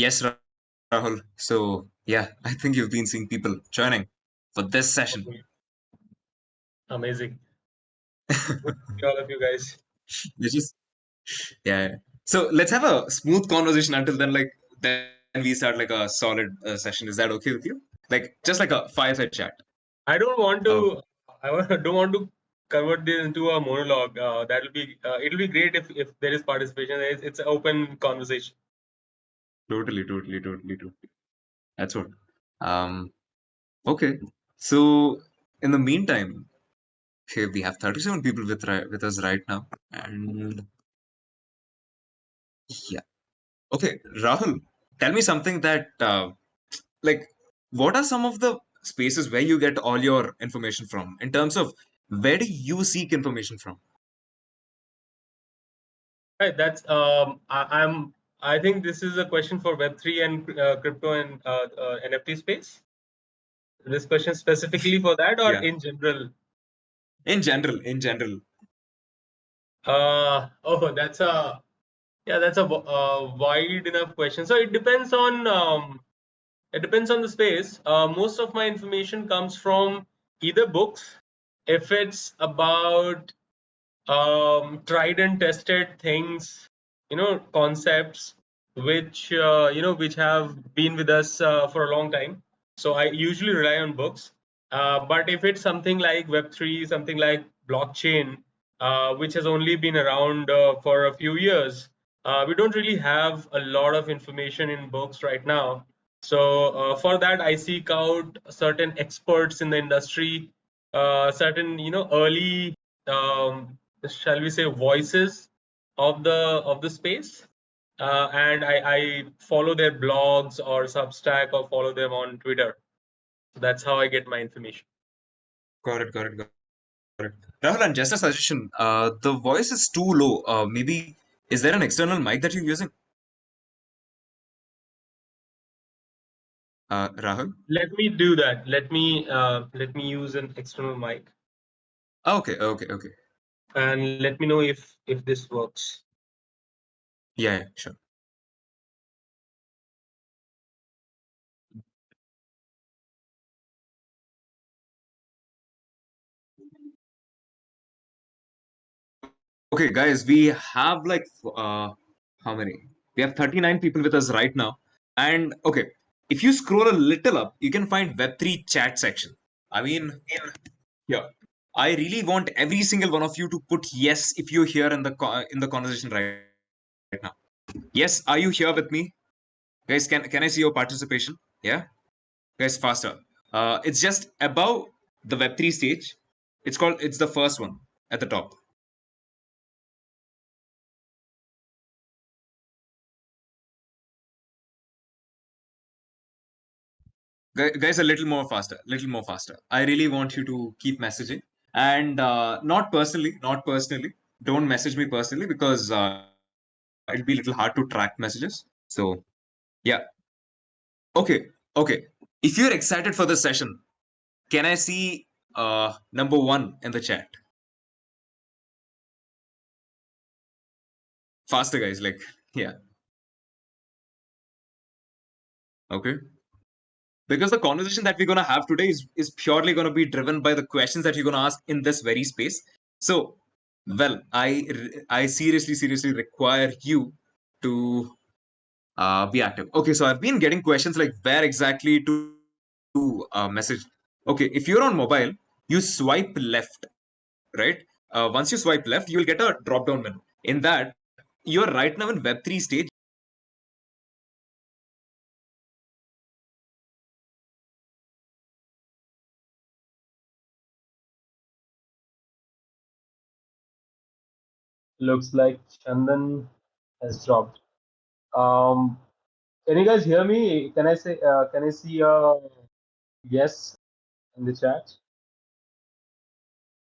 Yes, Rahul. So, yeah, I think you've been seeing people joining for this session. Amazing. Good to see all of you guys. Which is, yeah. So, let's have a smooth conversation until then, then we start like a solid session. Is that okay with you? Like, just like a fireside chat. I don't want Okay. to. Don't want to convert this into a monologue. That'll be. It'll be great if there is participation. It's an open conversation. Totally. That's what. Um, okay. So, in the meantime, okay, we have 37 people with us right now. And yeah. Okay, Rahul, tell me something that like what are some of the spaces where you get all your information from in terms of where do you seek information from? Right. That's. I'm. I think this is a question for Web3 and crypto and NFT space. This question specifically for that or Yeah, in general? in general. Oh, that's a. Yeah, that's a wide enough question. So it depends on. It depends on the space. Most of my information comes from either books, if it's about tried and tested things, concepts which have been with us for a long time. So I usually rely on books. But if it's something like Web3, something like blockchain, which has only been around for a few years, we don't really have a lot of information in books right now. So for that, I seek out certain experts in the industry, certain early shall we say voices of the space, and I follow their blogs or Substack or follow them on Twitter. That's how I get my information. Got it. Rahul, and just a suggestion, the voice is too low. Maybe is there an external mic that you're using? Rahul? Let me do that. Let me use an external mic, Okay. and let me know if this works. Yeah, sure. Okay, guys, we have how many? We have 39 people with us right now. And okay, if you scroll a little up, you can find Web3 chat section. I mean, yeah. I really want every single one of you to put yes if you're here in the conversation right now. Yes, are you here with me? Guys, can I see your participation? Yeah? Guys, faster. It's just above the Web3 stage. It's the first one at the top. Guys, a little more faster. I really want you to keep messaging, and not personally, don't message me personally because it'll be a little hard to track messages. So yeah. Okay. If you're excited for this session, can I see number one in the chat? Faster, guys. Yeah. Okay. Because the conversation that we're going to have today is purely going to be driven by the questions that you're going to ask in this very space. So, well, I seriously require you to be active. Okay, so I've been getting questions like where exactly to message. Okay, if you're on mobile, you swipe left, right? Once you swipe left, you'll get a drop down menu. In that, you're right now in Web3 stage. Looks like Chandan has dropped. Um, can you guys hear me? Can I say? Can I see yes in the chat?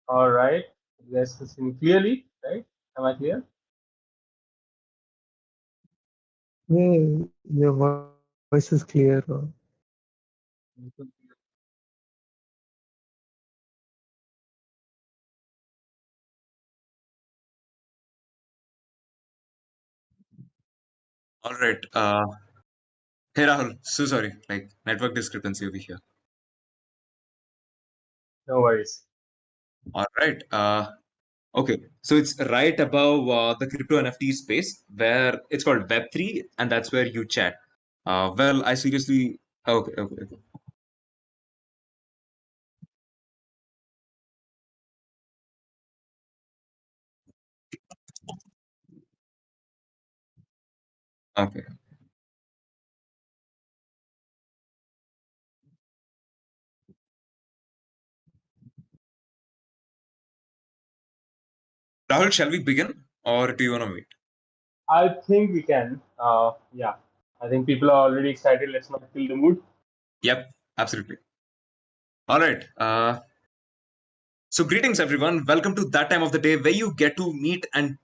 All right. You guys can see me clearly, right? Am I clear? Yeah, your voice is clear. All right. Hey Rahul, so sorry, like network discrepancy over here. No worries. All right. Okay, so it's right above the crypto NFT space where it's called Web3, and that's where you chat. Well, I seriously. Okay. Okay. Rahul, shall we begin or do you want to wait? I think we can. Yeah, I think people are already excited. Let's not kill the mood. Yep, absolutely. All right. So, greetings, everyone. Welcome to that time of the day where you get to meet and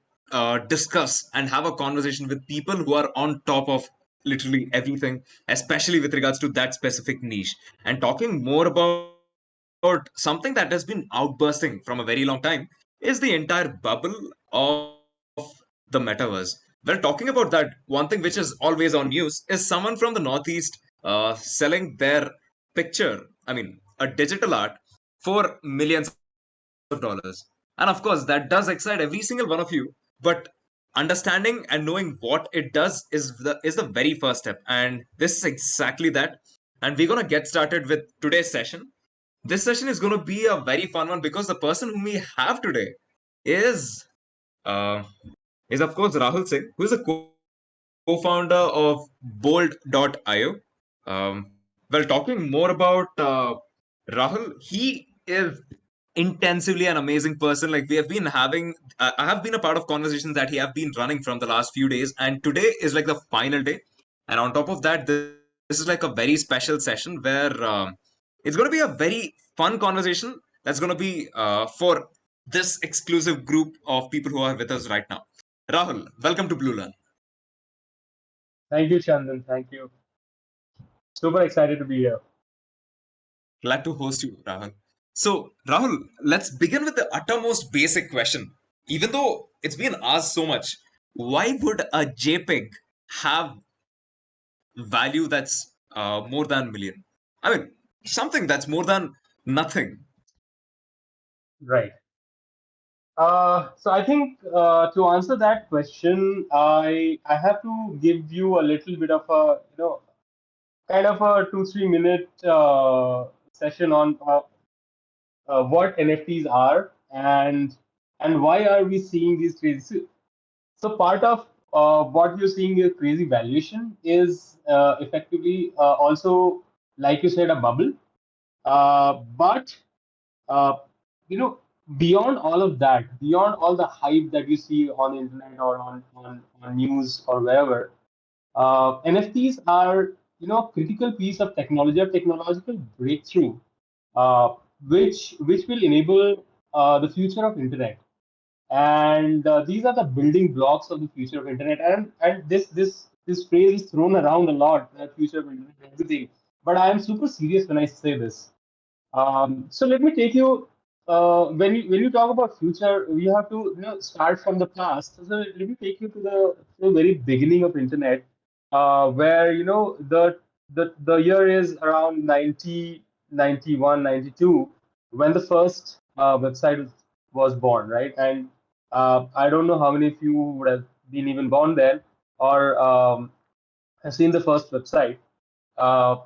discuss and have a conversation with people who are on top of literally everything, especially with regards to that specific niche. And talking more about something that has been outbursting from a very long time is the entire bubble of the metaverse. Well, talking about that, one thing which is always on news is someone from the Northeast selling their picture, I mean, a digital art for millions of dollars. And of course, that does excite every single one of you. But understanding and knowing what it does is the very first step. And this is exactly that. And we're gonna get started with today's session. This session is gonna be a very fun one because the person whom we have today is uh, is of course Rahul Singh, who is a co-founder of Bold.io. Talking more about Rahul, he is intensively an amazing person. Like we have been having, I have been a part of conversations that he have been running from the last few days, and today is like the final day. And on top of that, this is like a very special session where it's going to be a very fun conversation. That's going to be for this exclusive group of people who are with us right now. Rahul, welcome to BlueLearn. Thank you, Chandan. Thank you. Super excited to be here. Glad to host you, Rahul. So, Rahul, let's begin with the uttermost basic question. Even though it's been asked so much, why would a JPEG have value that's more than million? I mean, something that's more than nothing. Right. So I think to answer that question, I have to give you a little bit of a kind of a 2-3 minute session on what NFTs are and why are we seeing these crazy. So part of what you're seeing is crazy valuation is effectively also, like you said, a bubble. But uh, you know, beyond all of that, beyond all the hype that you see on the internet or on news or wherever, NFTs are critical piece of technology, a technological breakthrough, uh, which will enable the future of internet. And these are the building blocks of the future of internet. And this phrase is thrown around a lot, the future of internet, everything. But I am super serious when I say this. So let me take you when you talk about future, we have to start from the past. So let me take you to the very beginning of internet, where the year is around 90, 91, 92, when the first website was born, right? And I don't know how many of you would have been even born then or have seen the first website. Uh,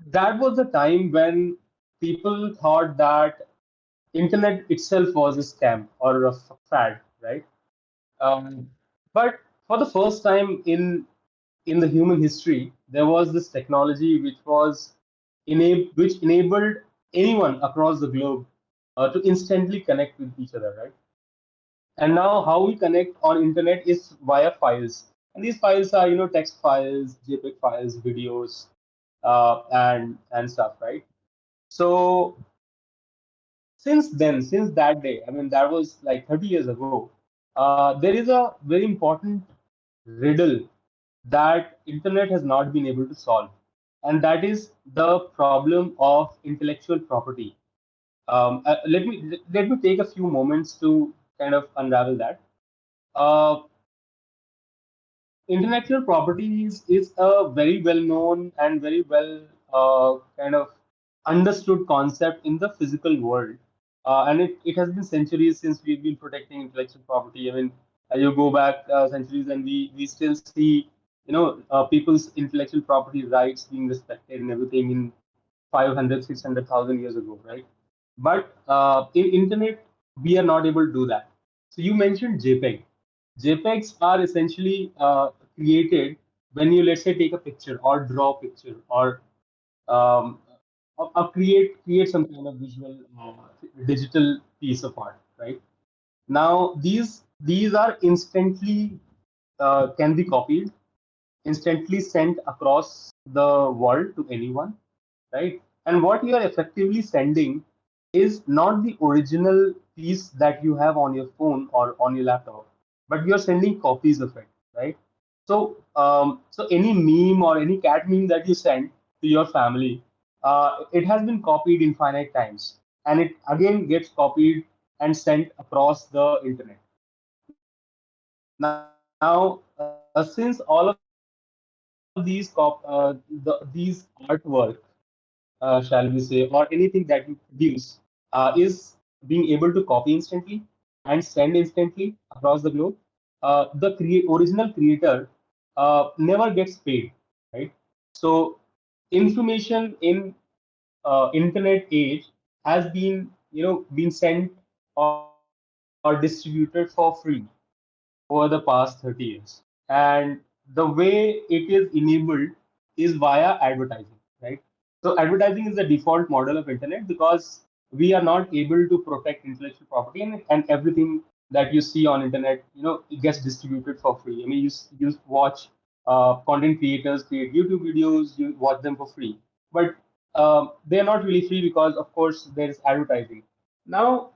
that was the time when people thought that internet itself was a scam or a fad, right? Um, but for the first time in the human history, there was this technology which enabled anyone across the globe to instantly connect with each other, right? And now how we connect on internet is via files, and these files are text files, JPEG files, videos, and stuff, right? So since then, since that day, I mean, that was like 30 years ago, there is a very important riddle that internet has not been able to solve, and that is the problem of intellectual property. Let me take a few moments to kind of unravel that. Uh, intellectual property is a very well known and very well kind of understood concept in the physical world. And it has been centuries since we've been protecting intellectual property. I mean, you go back centuries and we still see, people's intellectual property rights being respected and everything in 500, 600,000 years ago, right? But in internet, we are not able to do that. So you mentioned JPEG. JPEGs are essentially created when you, let's say, take a picture or draw a picture or um, create some kind of visual digital piece of art, right? Now these are instantly can be copied, instantly sent across the world to anyone, right? And what you are effectively sending is not the original piece that you have on your phone or on your laptop, but you're sending copies of it, right? So any meme or any cat meme that you send to your family, it has been copied infinite times, and it again gets copied and sent across the internet. Now, since all of these artwork, shall we say, or anything that you produce is being able to copy instantly and send instantly across the globe, the original creator never gets paid, right? So information in internet age has been, been sent or distributed for free over the past 30 years. And the way it is enabled is via advertising, right? So advertising is the default model of internet because we are not able to protect intellectual property, and everything that you see on internet, it gets distributed for free. I mean, you watch content creators create YouTube videos, you watch them for free, but they are not really free because, of course, there is advertising. Now,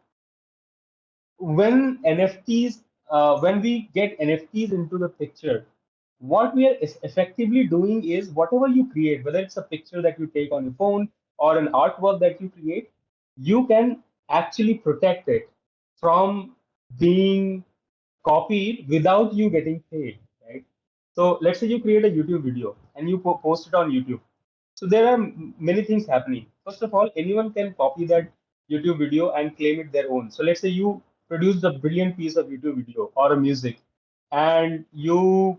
when NFTs, when we get NFTs into the picture, what we are effectively doing is whatever you create, whether it's a picture that you take on your phone or an artwork that you create, you can actually protect it from being copied without you getting paid, right? So let's say you create a YouTube video and you post it on YouTube. So there are many things happening. First of all, anyone can copy that YouTube video and claim it their own. So let's say you produced a brilliant piece of YouTube video or a music, and you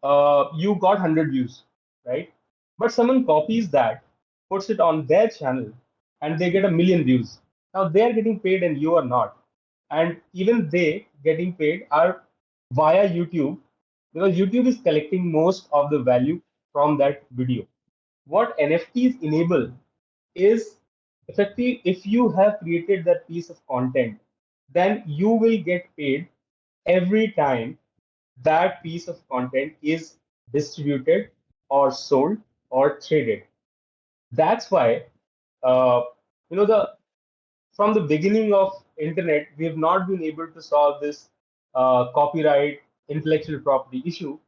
got 100 views, right? But someone copies that, puts it on their channel, and they get 1 million views. Now they are getting paid and you are not. And even they getting paid are via YouTube, because YouTube is collecting most of the value from that video. What NFTs enable is, effectively, if you have created that piece of content, then you will get paid every time that piece of content is distributed or sold or traded. That's why, uh, the from the beginning of internet, we have not been able to solve this copyright intellectual property issue.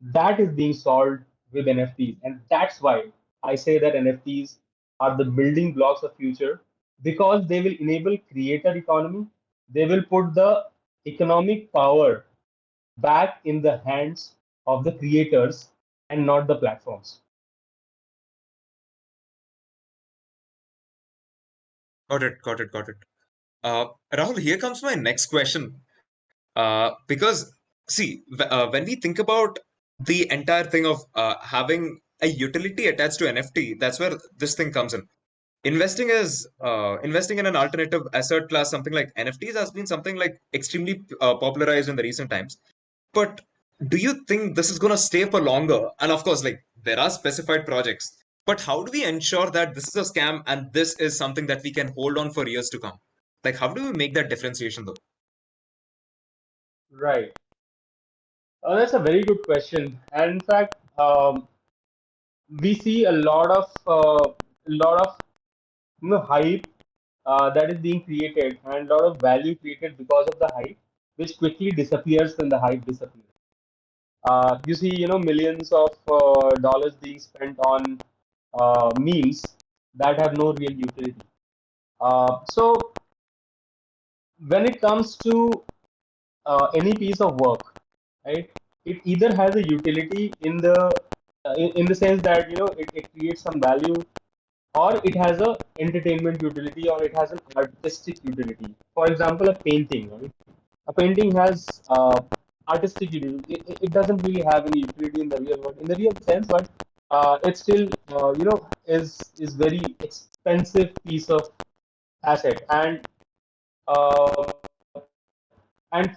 That is being solved with NFTs, and that's why I say that NFTs are the building blocks of future, because they will enable creator economy. They will put the economic power back in the hands of the creators and not the platforms. Got it. Rahul, here comes my next question. Because see, when we think about the entire thing of having a utility attached to NFT, that's where this thing comes in. Investing in an alternative asset class, something like NFTs, has been something like extremely popularized in the recent times. But do you think this is going to stay for longer? And of course, like, there are specified projects. But how do we ensure that this is a scam and this is something that we can hold on for years to come? Like, how do we make that differentiation though? Right. That's a very good question. And in fact, we see a lot of hype that is being created, and a lot of value created because of the hype, which quickly disappears when the hype disappears. You see, millions of dollars being spent on memes that have no real utility. So when it comes to any piece of work, right? it either has a utility in the sense that it creates some value, or it has a entertainment utility, or it has an artistic utility. For example, a painting, right? A painting has artistic utility. It doesn't really have any utility in the real world, in the real sense, but it still is very expensive piece of asset. And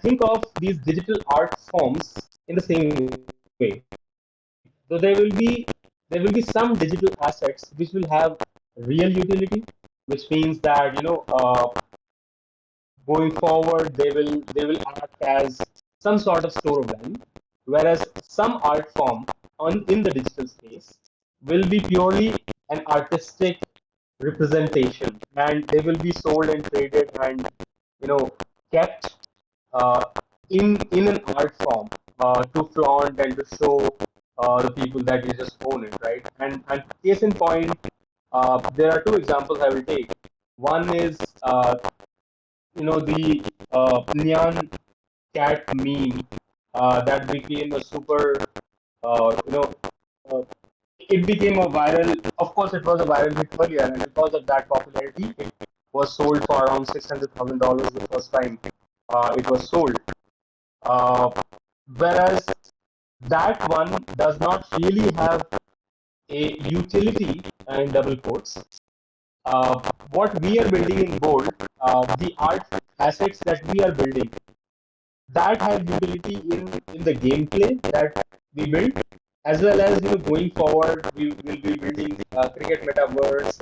think of these digital art forms in the same way. So there will be some digital assets which will have real utility, which means that going forward they will act as some sort of store of value, whereas some art form on in the digital space will be purely an artistic representation, and they will be sold and traded and kept uh, in an art form to flaunt and to show the people that you just own it, right? And case in point, there are two examples I will take. One is the neon cat meme that became a super you know uh, it became a viral. Of course, it was a viral hit earlier, and because of that popularity, it was sold for around $600,000 the first time it was sold. Uh, Whereas that one does not really have a utility in double quotes. What we are building in bold, the art assets that we are building, that have utility in the gameplay that we build, as well as going forward we will be building cricket metaverse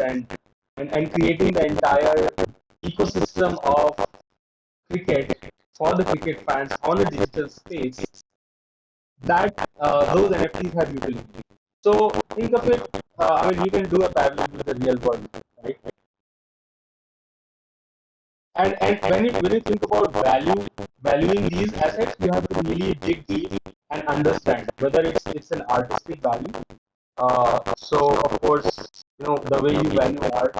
and creating the entire ecosystem of cricket for the cricket fans on a digital space, that those NFTs have utility. So think of it. I mean, you can do a parallel with the real world, right? And when you think about valuing these assets, you have to really dig deep and understand whether it's an artistic value. So of course, the way you value art,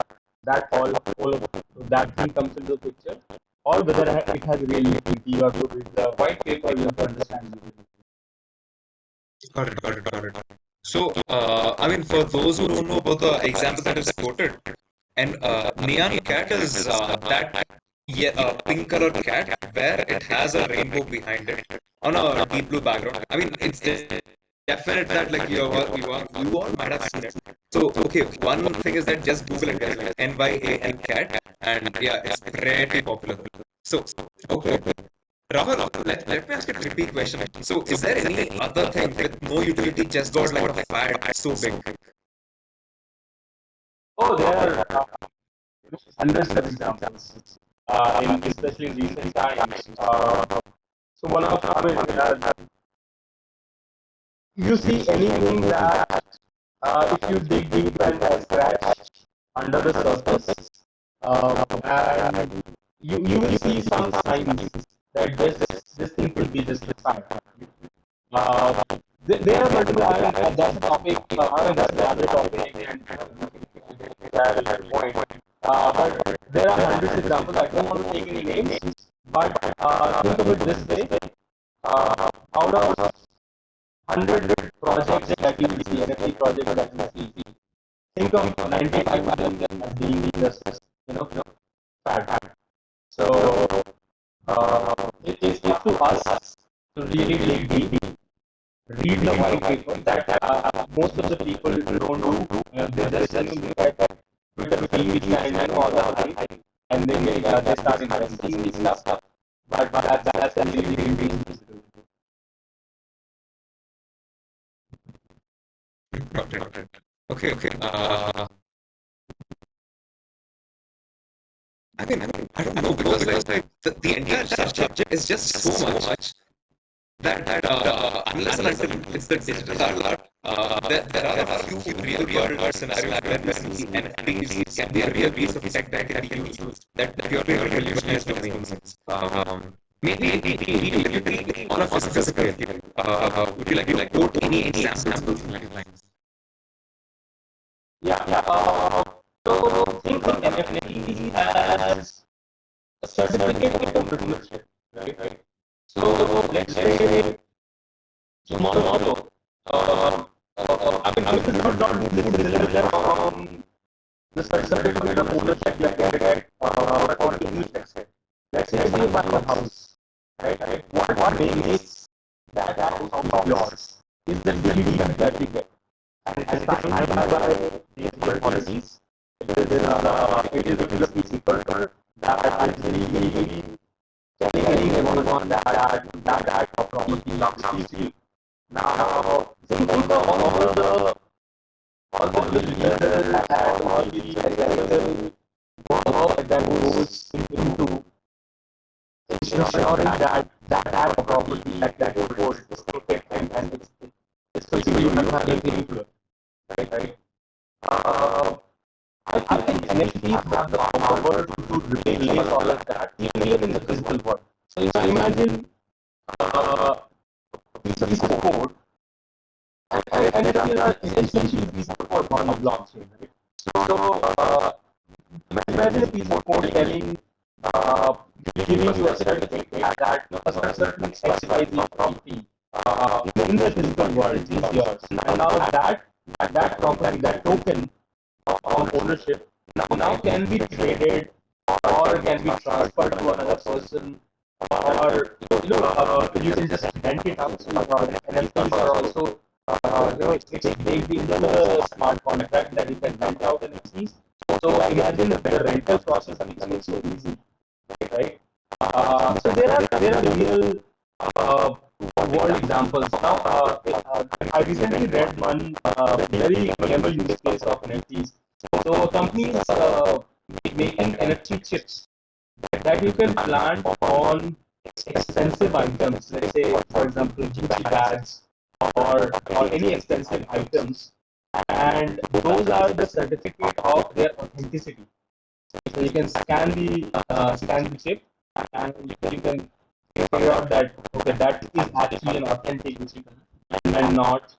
that all of that thing comes into the picture, or whether it has real utility. You have to read the white paper. You have to understand it. Got it. So, I mean, for those who don't know about the example that is quoted, and neon cat is that pink colored cat where it has a rainbow behind it on a deep blue background. I mean, it's definite that like you all might have seen it. So, okay, one thing is that just Google it, guys, like NYAN cat, and yeah, it's pretty popular. So, okay. Rahul, let me ask you a tricky question. So, is there any other thing with no utility just got like a fad so big? Oh, there are hundreds of examples, especially in recent times. So one of, I mean, you see anything that if you dig deep and scratch under the surface, and you will see some signs that this thing could be just a fire. Uh, there are multiple. I mean, that's a topic. I mean, that's another topic, and that point. But there are hundreds of examples. I don't want to take any names, but think of it this way: out of 100 projects that you will see, NFT projects that you see, think of 95 of them as being just fad. So it is up to us to really dig deep, read the white paper that most of the people don't do. They just look at Twitter feeds and all that thing, and then they start investing in this stuff. But that's a really big thing to do. Got it. Okay. I don't know because like the entire subject is just so much that unless and until it's the digital art, there are a few real world scenarios where we see NFTs can be a real piece of tech that can be used that purely revolutionize domains. Maybe you take on a physical scale. Would you like to quote any examples in your lines? Yeah. So think of NFT as a certificate of ownership, right? So let's say get for any, let's say you buy a house, right? What makes that house of yours is the deed that we get. And as defined by these policies, it is a piece of paper that is legally telling everyone that property belongs to you. Now, think of all the legal and all the legal work that goes into ensuring that property that goes is protected and it's possible you have anything to it, right? I think NFTs have the power to replace all of that, even in the physical world. So imagine a piece of code, and NFTs are essentially a piece of code on a blockchain, right? So imagine a piece of code telling, giving you a certificate that a certain XYZ property in the physical world is yours. And now that property, that token of ownership now can be traded or can be transferred to another person, or you can just rent it out. NFTs are also it's baked into the smart contract that you can rent out NFTs. So imagine the rental process becomes so easy, right? So there are real world examples. Now, I recently read one very clever use case of NFTs. So companies making NFT chips that you can plant on expensive items. Let's say, for example, Gucci bags or any expensive items, and those are the certificate of their authenticity. So you can scan the chip, and you can figure out that okay, that is actually an authentic Gucci bag and not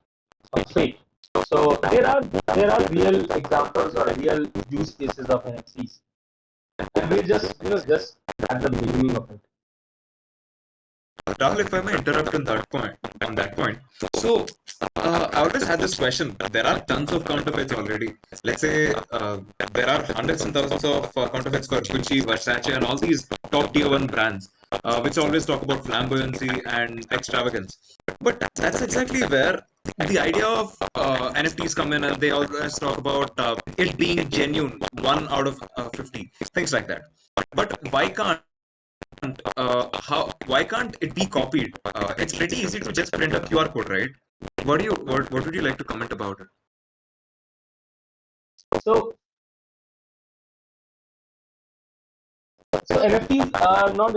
a fake. So there are real examples or real use cases of NFTs, and we're just at the beginning of it. Rahul, if I may interrupt on that point. So, I always had this question. There are tons of counterfeits already. Let's say there are hundreds and thousands of counterfeits for Gucci, Versace, and all these top tier one brands, which always talk about flamboyancy and extravagance. But that's exactly where the idea of NFTs come in, and they always talk about it being genuine, 1 out of 50, things like that. But why can't it be copied? It's pretty easy to just print a QR code, right? What would you like to comment about it? So NFTs are not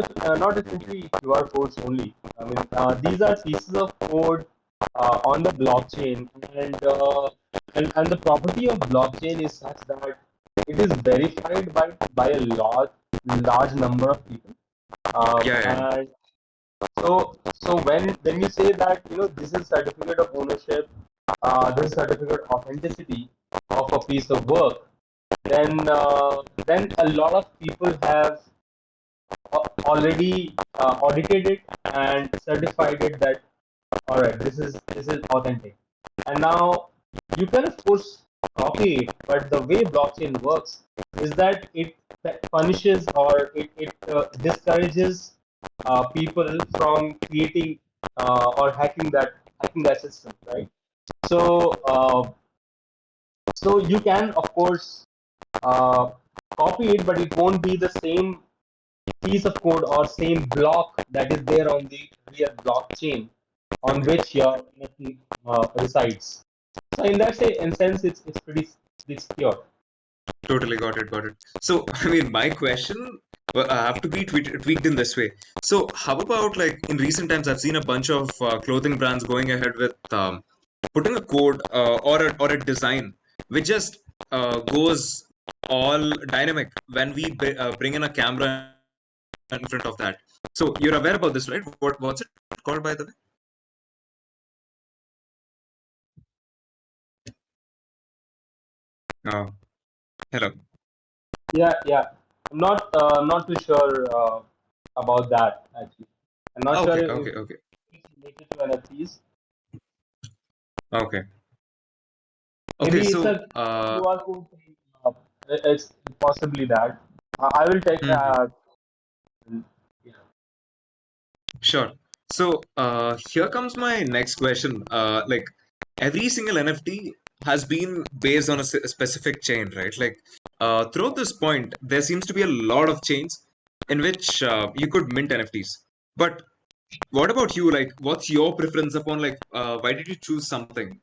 essentially QR codes only. I mean, these are pieces of code on the blockchain, and the property of blockchain is such that it is verified by a large number of people. Yeah. And so when you say that this is certificate of ownership, this is certificate of authenticity of a piece of work, then a lot of people have already audited it and certified it that all right, this is authentic. And now you can of course copy it, but the way blockchain works is that it punishes or it discourages people from creating or hacking that system, right? So so you can of course uh, copy it, but it won't be the same piece of code or same block that is there on the real blockchain on which your NFT resides. So in that sense, it's pretty secure. Totally got it. So, I mean, my question have to be tweaked in this way. So, how about like in recent times, I've seen a bunch of clothing brands going ahead with putting a code or a design which just goes all dynamic when we bring in a camera in front of that. So, you're aware about this, right? What's it called, by the way? Hello. Yeah. I'm not too sure about that actually. I'm not sure if Okay. it's related to NFTs. Okay. Maybe Okay, it's so a QR code thing. It's possibly that. I will take that. Yeah. Sure. So here comes my next question. Like every single NFT has been based on a specific chain, right? Like throughout this point, there seems to be a lot of chains in which you could mint NFTs. But what about you? Like, what's your preference upon like why did you choose something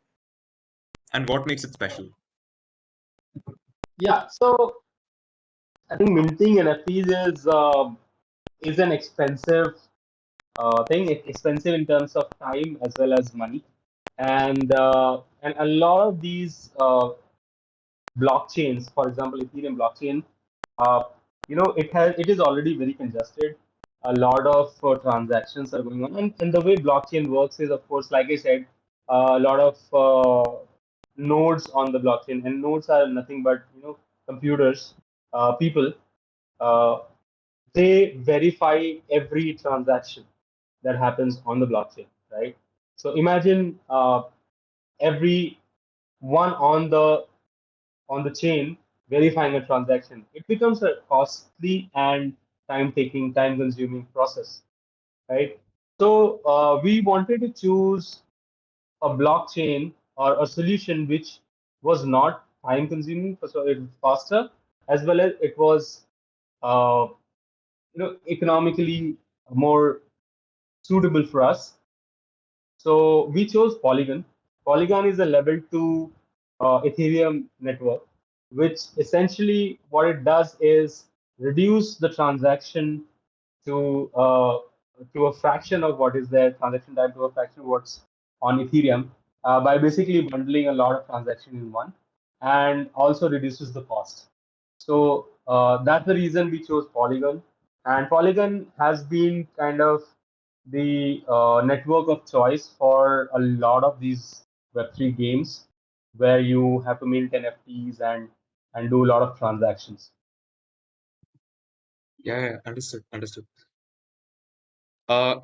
and what makes it special? Yeah. So I think minting NFTs is an expensive thing. It's expensive in terms of time as well as money, and a lot of these blockchains, for example, Ethereum blockchain, uh, it is already very congested. A lot of transactions are going on, and the way blockchain works is, of course, like I said, a lot of nodes on the blockchain, and nodes are nothing but computers, people. Uh, they verify every transaction that happens on the blockchain, right? So imagine every one on the chain verifying a transaction. It becomes a costly and time-taking, time-consuming process, right? So we wanted to choose a blockchain or a solution which was not time-consuming, so it was faster, as well as it was uh, economically more suitable for us. So we chose Polygon. Polygon is a level 2 Ethereum network, which essentially what it does is reduce the transaction to uh, to a fraction of what is their transaction time, to a fraction of what's on Ethereum, by basically bundling a lot of transactions in one, and also reduces the cost. So that's the reason we chose Polygon. And Polygon has been kind of the network of choice for a lot of these Web3 games where you have to mint NFTs and do a lot of transactions. Yeah, understood. Understood. Uh,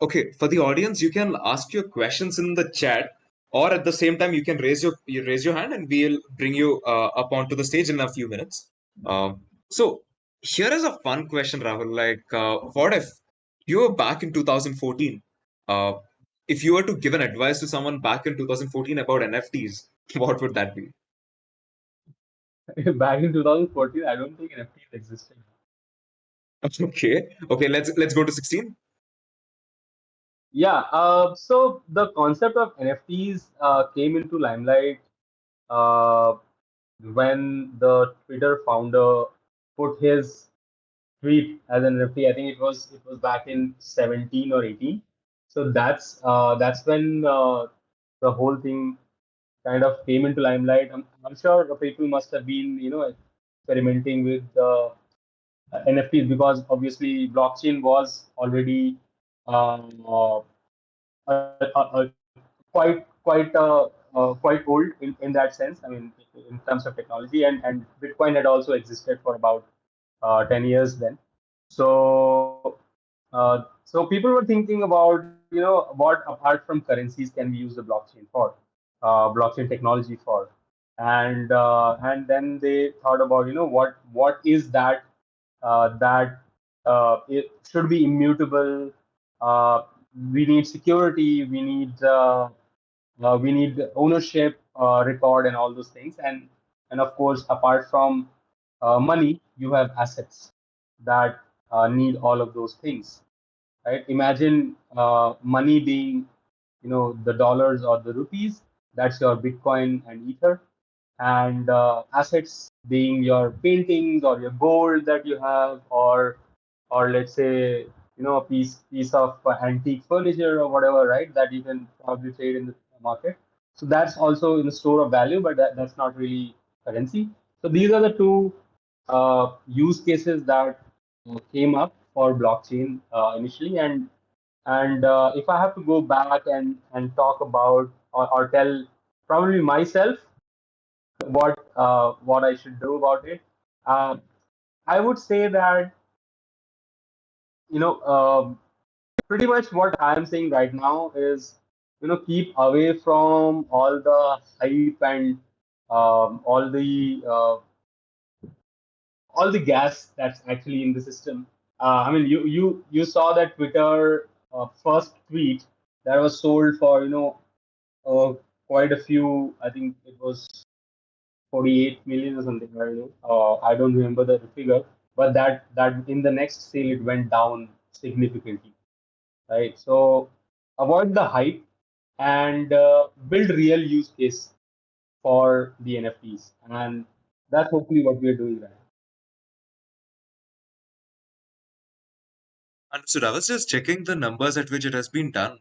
okay, for the audience, you can ask your questions in the chat, or at the same time, you raise your hand, and we'll bring you up onto the stage in a few minutes. So here is a fun question, Rahul. Like, what if you were back in 2014? Uh, if you were to give an advice to someone back in 2014 about NFTs, what would that be? Back in 2014, I don't think NFTs existed. Okay, let's go to 16. Yeah, so the concept of NFTs came into limelight uh, when the Twitter founder put his tweet as an NFT. I think it was back in 17 or 18. So that's when the whole thing kind of came into limelight. I'm sure the people must have been experimenting with NFTs, because obviously blockchain was already quite old in that sense. I mean, in terms of technology, and Bitcoin had also existed for about 10 years then. So so people were thinking about what apart from currencies can we use the blockchain for, blockchain technology for, and then they thought about what is that it should be immutable. Uh, we need security. We need ownership record and all those things, and of course, apart from money, you have assets that need all of those things, right? Imagine money being the dollars or the rupees. That's your Bitcoin and Ether, and assets being your paintings or your gold that you have, or let's say a piece of antique furniture or whatever, right, that you can probably trade in the market. So that's also in the store of value, but that's not really currency. So these are the two use cases that came up for blockchain initially. And if I have to go back and talk about, or tell probably myself what I should do about it, uh, I would say that you know pretty much what I'm saying right now is keep away from all the hype and all the all the gas that's actually in the system. I mean, you saw that Twitter first tweet that was sold for uh, quite a few. I think it was 48 million or something. I don't know. I don't remember the figure, but that in the next sale it went down significantly, right? So avoid the hype and build real use case for the NFTs, and that's hopefully what we're doing right now. Understood. I was just checking the numbers at which it has been done.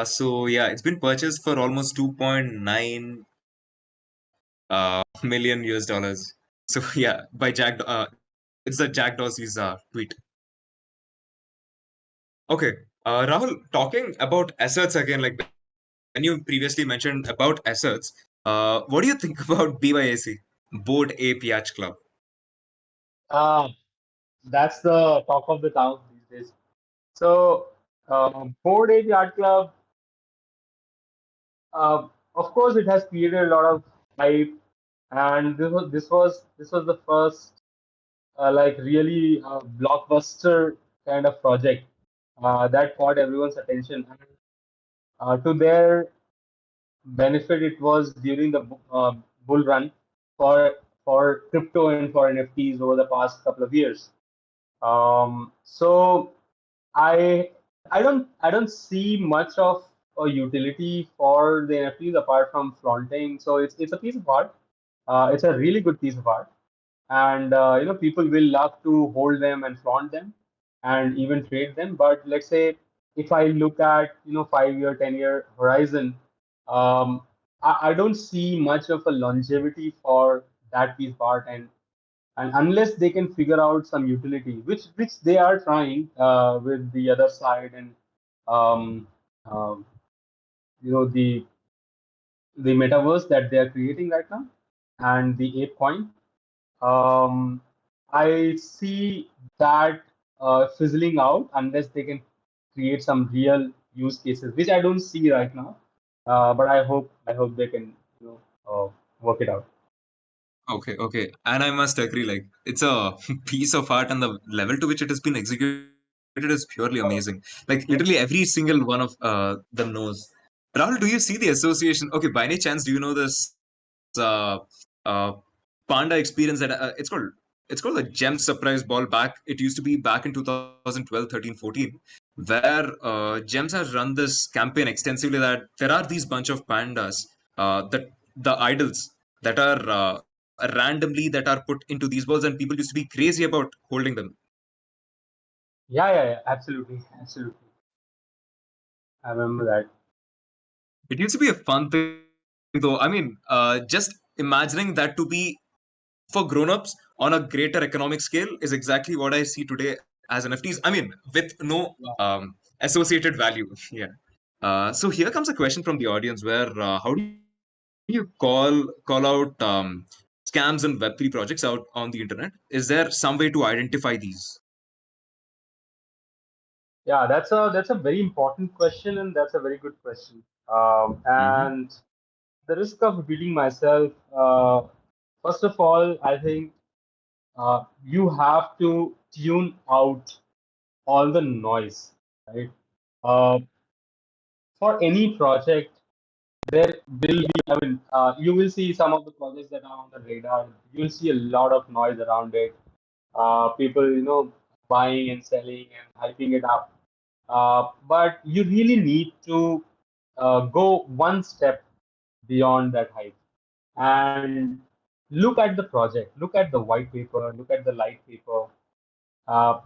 So yeah, it's been purchased for almost 2.9 million US dollars. So yeah, by Jack. It's the Jack Dorsey's tweet. Okay, Rahul, talking about assets again, like when you previously mentioned about assets, what do you think about BYAC, Board Ape Yacht Club? Uh, that's the talk of the town these days. So, Board Age Art Club, of course, it has created a lot of hype, and this was the first like really blockbuster kind of project that caught everyone's attention. And, to their benefit, it was during the bull run for crypto and for NFTs over the past couple of years. So I I don't see much of a utility for the NFTs apart from flaunting. So it's a piece of art. It's a really good piece of art, and people will love to hold them and flaunt them, and even trade them. But let's say if I look at 5 year, 10 year horizon, I don't see much of a longevity for that piece of art, and unless they can figure out some utility, which they are trying with the other side and um, um, the metaverse that they are creating right now and the ape coin, um, I see that fizzling out unless they can create some real use cases, which I don't see right now. But I hope they can work it out. Okay, okay. And I must agree, like, it's a piece of art, and the level to which it has been executed is purely amazing. Like, literally every single one of them knows. Rahul, do you see the association? Okay, by any chance, do you know this Panda experience that it's called the Gem Surprise Ball back. It used to be back in 2012, 13, 14, where Gems has run this campaign extensively that there are these bunch of pandas, that the idols that are randomly that are put into these balls, and people used to be crazy about holding them. Yeah, absolutely, absolutely. I remember that. It used to be a fun thing, though. I mean, just imagining that to be for grown-ups on a greater economic scale is exactly what I see today as NFTs. I mean, with no associated value. Yeah. So here comes a question from the audience where how do you call out scams and Web3 projects out on the internet? Is there some way to identify these? Yeah, that's a very important question, and that's a very good question. Hmm. And the risk of repeating myself, first of all, I think you have to tune out all the noise, right? Uh, for any project, there will be, I mean, you will see some of the projects that are on the radar. You'll see a lot of noise around it. People, buying and selling and hyping it up. But you really need to go one step beyond that hype and look at the project, look at the white paper, look at the light paper,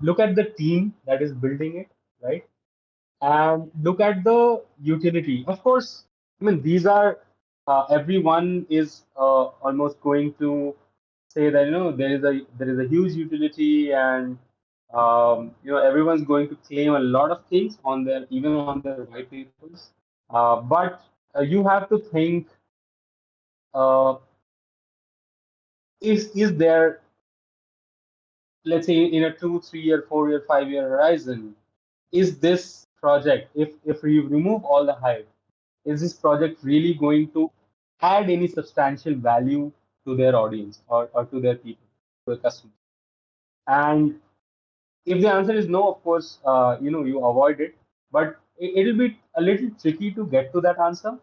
look at the team that is building it, right? And look at the utility. Of course, I mean these are everyone is almost going to say that there is a huge utility, and everyone's going to claim a lot of things on their even on their white papers. But you have to think, uh, is there, let's say, in a 2 3 year 4 year 5 year horizon, is this project, if you remove all the hype, is this project really going to add any substantial value to their audience, or to their people, to their customers? And if the answer is no, of course, you avoid it. But it'll be a little tricky to get to that answer.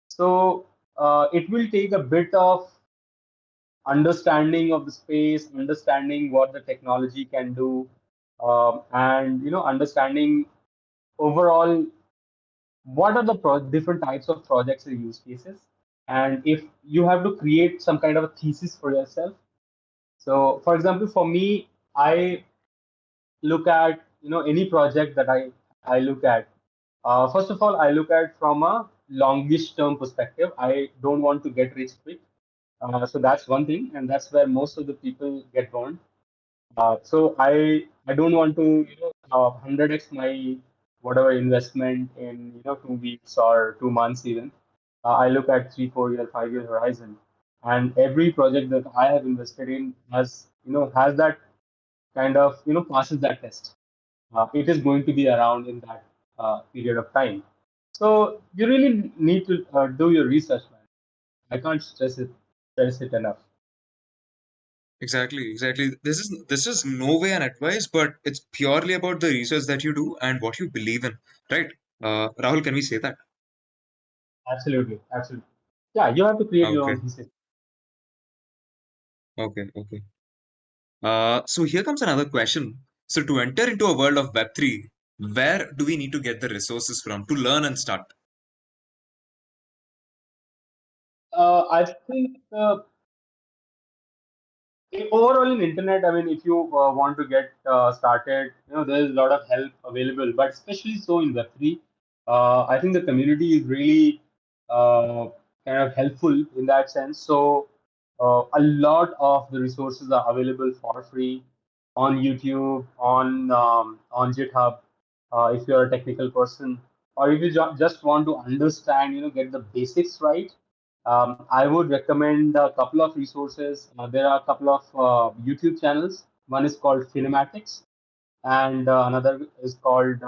So it will take a bit of understanding of the space, understanding what the technology can do, and understanding overall what are the different types of projects or use cases. And if you have to create some kind of a thesis for yourself. So, for example, for me, I look at any project that I look at. First of all, I look at from a longish term perspective. I don't want to get rich quick. So that's one thing, and that's where most of the people get burned. So I don't want to 100x my whatever investment in 2 weeks or 2 months even. I look at 3 4 year 5 year horizon, and every project that I have invested in has that kind of passes that test. It is going to be around in that period of time. So you really need to do your research, man. I can't stress it enough. Exactly, exactly. This is no way an advice, but it's purely about the research that you do and what you believe in, right? Rahul, can we say that? Absolutely, absolutely. Yeah, you have to create your Okay, own thesis. okay. So here comes another question. So to enter into a world of Web3, where do we need to get the resources from to learn and start? I think overall in internet, I mean, if you want to get started, there's a lot of help available, but especially so in Web3, I think the community is really uh, kind of helpful in that sense. So a lot of the resources are available for free on YouTube, on GitHub, if you're a technical person, or if you just want to understand, get the basics right. I would recommend a couple of resources. There are a couple of YouTube channels. One is called Kinematics, and another is called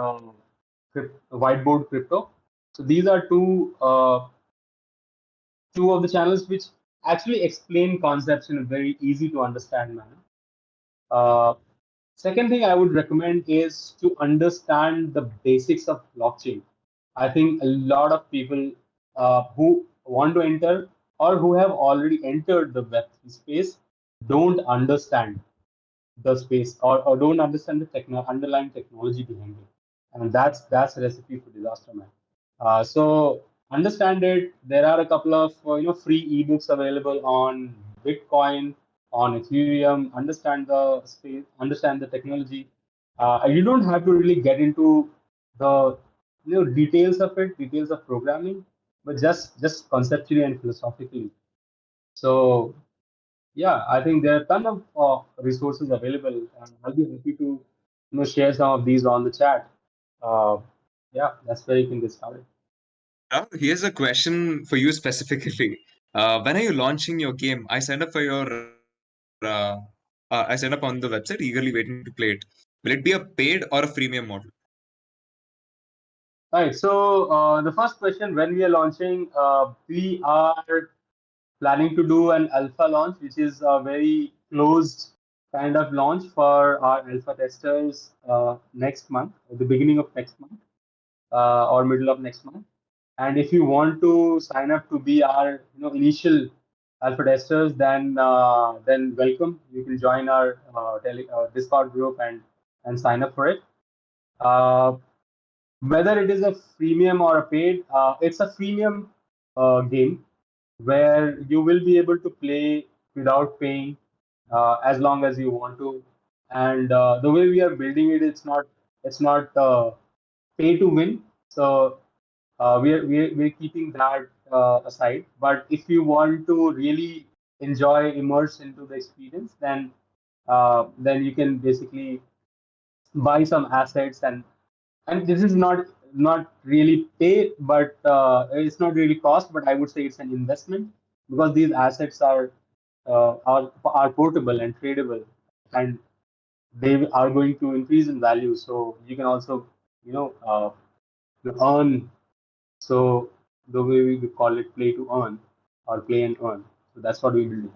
Whiteboard Crypto. So these are two of the channels which actually explain concepts in a very easy to understand manner. Uh, Second thing I would recommend is to understand the basics of blockchain. I think a lot of people who want to enter or who have already entered the Web3 space don't understand the space, or don't understand the underlying technology behind it, and that's a recipe for disaster, man. So understand it. There are a couple of free ebooks available on Bitcoin, on Ethereum. Understand the space, understand the technology. You don't have to really get into the details of it, details of programming, but just conceptually and philosophically. So yeah, I think there are a ton of resources available, and I'll be happy to share some of these on the chat. Uh, yeah, that's where you can get started. Rahul, here's a question for you specifically. When are you launching your game? I signed up for I signed up on the website, eagerly waiting to play it. Will it be a paid or a freemium model? Right. So the first question: when we are launching, we are planning to do an alpha launch, which is a very closed kind of launch for our alpha testers next month, at the beginning of next month, or middle of next month. And if you want to sign up to be our initial alpha testers, then welcome. You can join our Discord group and sign up for it. Uh, Whether it is a freemium or a paid, it's a freemium game where you will be able to play without paying as long as you want to. And the way we are building it, it's not pay to win. So we're keeping that aside. But if you want to really enjoy, immerse into the experience, then you can basically buy some assets, and this is not really pay, but it's not really cost, but I would say it's an investment, because these assets are portable and tradable, and they are going to increase in value. So you can also you know uh, earn. So the way we would call it, play to earn, or play and earn. So that's what we will do.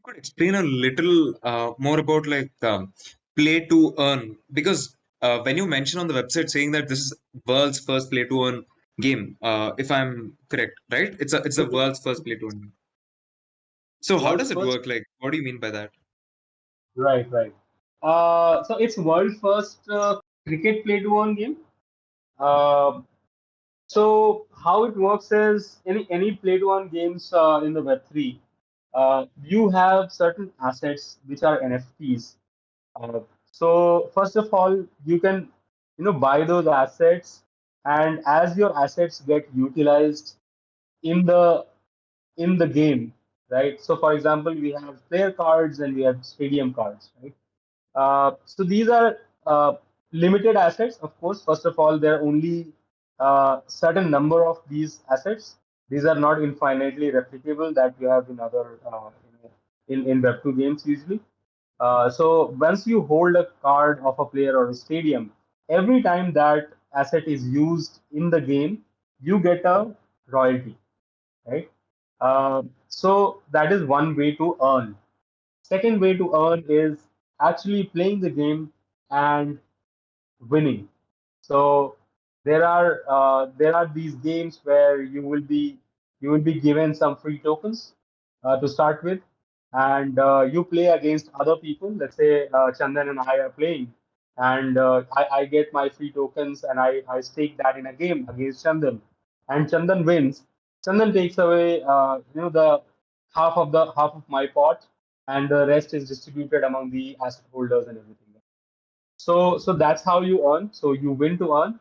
could explain a little more about like play to earn, because when you mention on the website saying that this is world's first play to earn game, if I'm correct, right? It's the world's first play to earn game. So how World's does it first. work? Like, what do you mean by that? Right, right. So it's world's first cricket play to earn game. Uh, so how it works is any play to earn games in the Web3, you have certain assets which are NFTs. Uh, so first of all, you can buy those assets, and as your assets get utilized in the game, right? So for example, we have player cards and we have stadium cards, right? So these are limited assets, of course. First of all, there are only certain number of these assets. These are not infinitely replicable that you have in other in Web2 games usually. So once you hold a card of a player or a stadium, every time that asset is used in the game, you get a royalty, right? So that is one way to earn. Second way to earn is actually playing the game and winning. So there are these games where you will be given some free tokens to start with, and you play against other people. Let's say Chandan and I are playing, and I get my free tokens and I stake that in a game against Chandan, and Chandan wins. Chandan takes away the half of my pot, and the rest is distributed among the asset holders and everything. So that's how you earn. So you win to earn,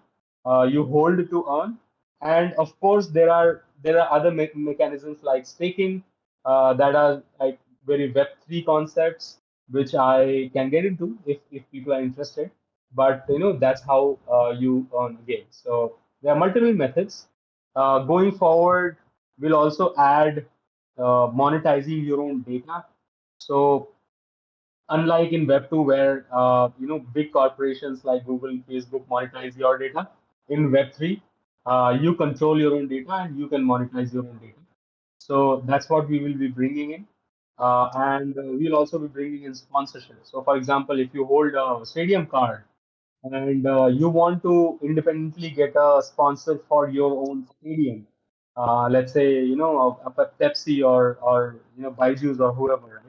you hold to earn, and of course there are other mechanisms like staking that are like very Web3 concepts, which I can get into if people are interested. But that's how you earn again. So there are multiple methods. Going forward, we'll also add monetizing your own data. So unlike in Web2 where big corporations like Google and Facebook monetize your data, in Web3 you control your own data and you can monetize your own data. So that's what we will be bringing in. And we'll also be bringing in sponsorship. So for example, if you hold a stadium card and you want to independently get a sponsor for your own stadium, let's say a Pepsi or Byju's or whoever, right?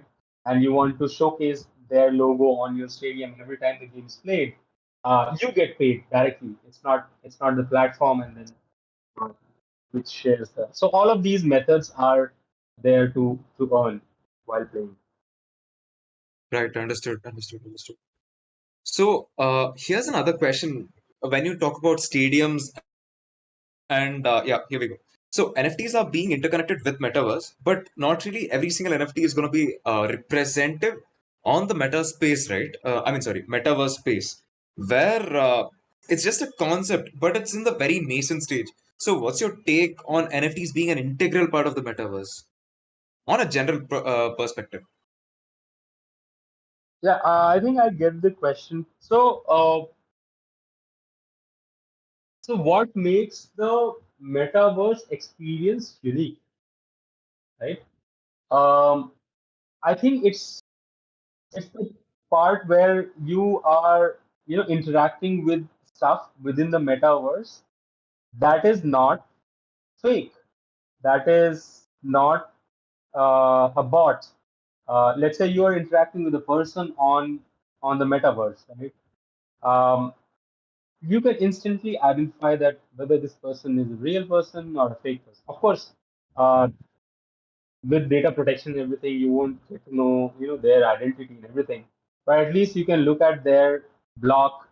And you want to showcase their logo on your stadium every time the game is played, you get paid directly. It's not the platform and then uh, which shares that. So all of these methods are there to earn while playing. Right, understood, understood, understood. So here's another question. When you talk about stadiums and yeah, here we go. So NFTs are being interconnected with Metaverse, but not really every single NFT is going to be representative on the meta space, right? I mean, sorry, Metaverse space, where it's just a concept, but it's in the very nascent stage. So what's your take on NFTs being an integral part of the Metaverse on a general perspective? Yeah, I think I get the question. So what makes the metaverse experience unique, right? Um, I think it's the part where you are interacting with stuff within the metaverse that is not fake, that is not a bot. Let's say you are interacting with a person on the metaverse, right? Um, you can instantly identify that whether this person is a real person or a fake person. Of course, uh, with data protection and everything, you won't get to know their identity and everything, but at least you can look at their block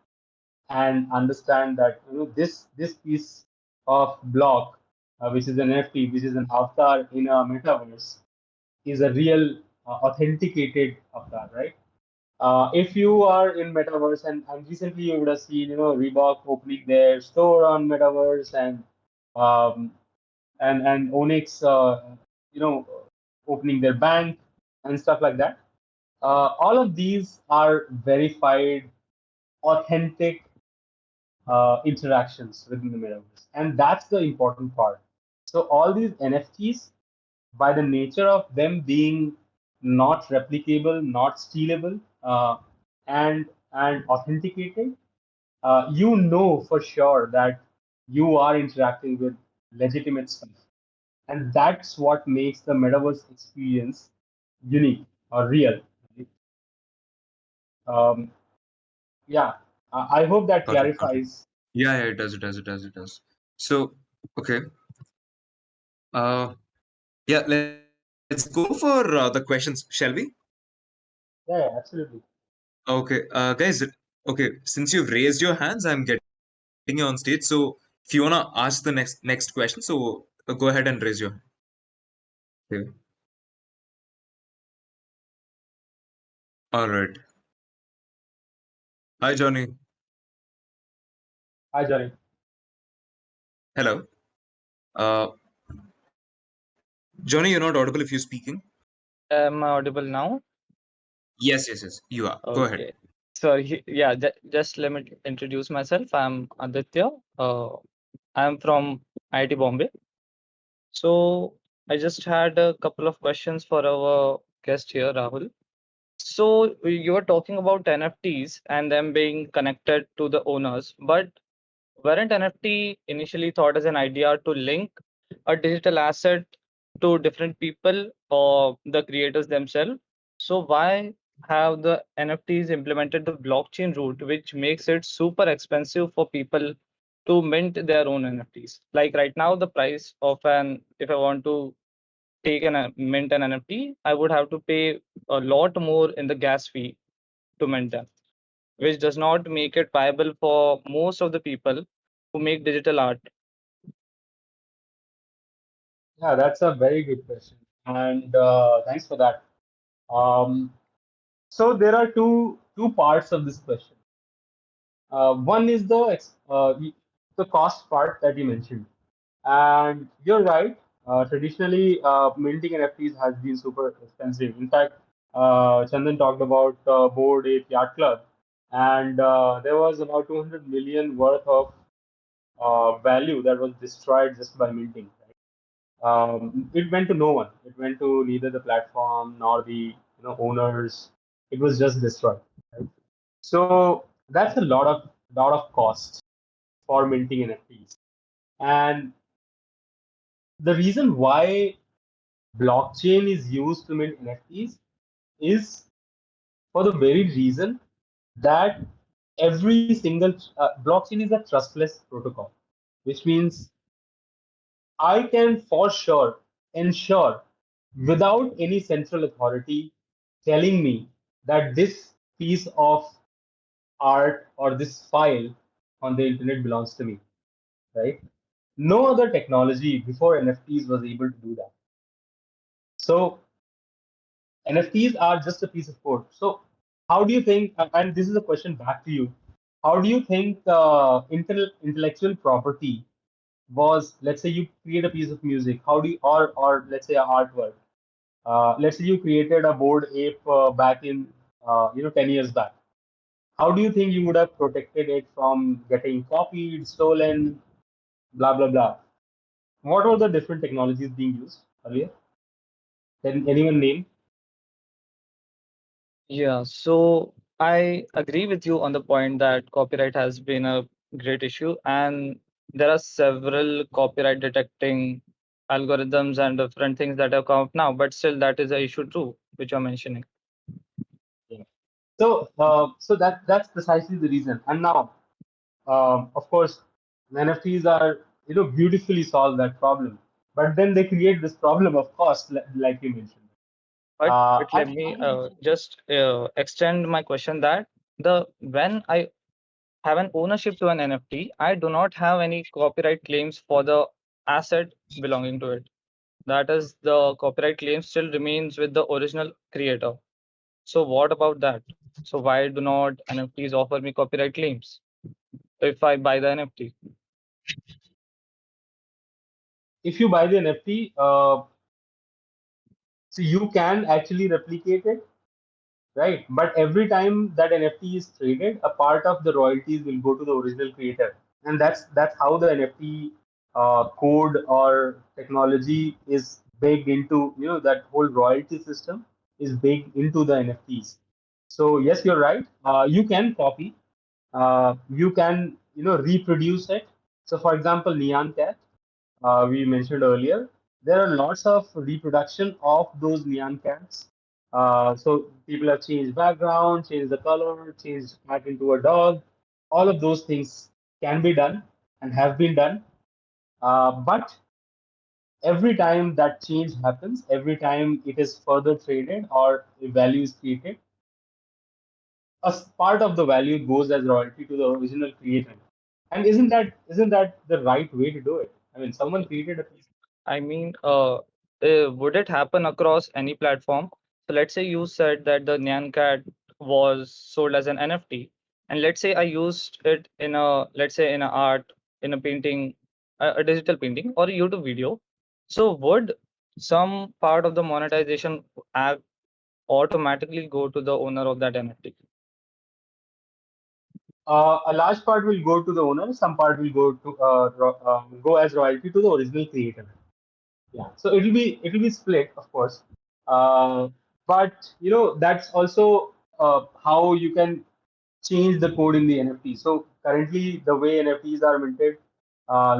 and understand that this piece of block, which is an NFT, which is an avatar in a metaverse, is a real authenticated avatar, right? If you are in metaverse, and recently you would have seen Reebok opening their store on metaverse, um, and Onyx opening their bank and stuff like that. All of these are verified, authentic interactions within the metaverse, and that's the important part. So all these NFTs, by the nature of them being not replicable, not stealable, and authenticated, you know for sure that you are interacting with legitimate stuff. And that's what makes the metaverse experience unique or real. Um, yeah, I hope that Got it. Got it. clarifies. Yeah, yeah, it does. It does. It does. It does. So, okay. Uh, yeah, let's go for the questions, shall we? Yeah, absolutely. Okay, guys. Okay, since you've raised your hands, I'm getting you on stage. So, if you wanna ask the next question, so go ahead and raise your hand. Okay. All right. Hi, Johnny. Hi, Johnny. Hello. Uh, Johnny, you're not audible if you're speaking. Am I audible now? Yes, yes, yes. You are. Go ahead. Okay. Sorry. Yeah, just let me introduce myself. I'm Aditya. I'm from IIT Bombay. So I just had a couple of questions for our guest here, Rahul. So you were talking about NFTs and them being connected to the owners, but weren't NFT initially thought as an idea to link a digital asset to different people or the creators themselves? So why have the NFTs implemented the blockchain route, which makes it super expensive for people to mint their own NFTs? Like right now, the price of an if I want to take an mint an NFT, I would have to pay a lot more in the gas fee to mint them, which does not make it viable for most of the people who make digital art. Yeah, that's a very good question, and thanks for that. Um, so there are two parts of this question. One is the cost part that you mentioned, and you're right. Traditionally, minting NFTs has been super expensive. In fact, Chandan talked about Bored Ape Yacht Club, and there was about 200 million worth of value that was destroyed just by minting. It went to no one. It went to neither the platform nor the owners. It was just destroyed. Right? So that's a lot of cost for minting NFTs. And the reason why blockchain is used to mint NFTs is for the very reason that every single blockchain is a trustless protocol, which means I can for sure ensure without any central authority telling me that this piece of art or this file on the internet belongs to me, right? No other technology before NFTs was able to do that. So NFTs are just a piece of code. So how do you think, and this is a question back to you, how do you think intellectual property was, let's say you create a piece of music, how do you, or let's say an artwork, let's say you created a Bored Ape back in 10 years back. How do you think you would have protected it from getting copied, stolen, blah blah blah? What were the different technologies being used earlier? Can anyone name? Yeah, so I agree with you on the point that copyright has been a great issue, and there are several copyright detecting algorithms and different things that have come up now, but still that is a issue too, which you're mentioning. Yeah. So that's precisely the reason. And now, of course, NFTs are beautifully solve that problem, but then they create this problem of cost, like you mentioned. But let I me just extend my question that the when I have an ownership to an NFT, I do not have any copyright claims for the asset belonging to it. That is, the copyright claim still remains with the original creator. So what about that? So why do not NFTs offer me copyright claims if I buy the NFT? if you buy the NFT, so you can actually replicate it, right? But every time that NFT is traded, a part of the royalties will go to the original creator, and that's how the NFT code or technology is baked into that whole royalty system. is baked into the NFTs. So yes, you're right. You can copy. You can reproduce it. So for example, Neon Cat, we mentioned earlier, there are lots of reproduction of those neon cats. So people have changed background, changed the color, changed cat into a dog. All of those things can be done and have been done. But every time that change happens, every time it is further traded or a value is created, part of the value goes as royalty to the original creator. And isn't that the right way to do it? I mean, someone Okay. created a piece. I mean, would it happen across any platform? So let's say you said that the Nyan Cat was sold as an NFT, and let's say I used it in a, let's say in a art, in a painting, a digital painting or a YouTube video. So would some part of the monetization act automatically go to the owner of that NFT? A large part will go to the owner. Some part will go as royalty to the original creator. Yeah. So it'll be split, of course. Uh, but that's also how you can change the code in the NFT. So currently, the way NFTs are minted,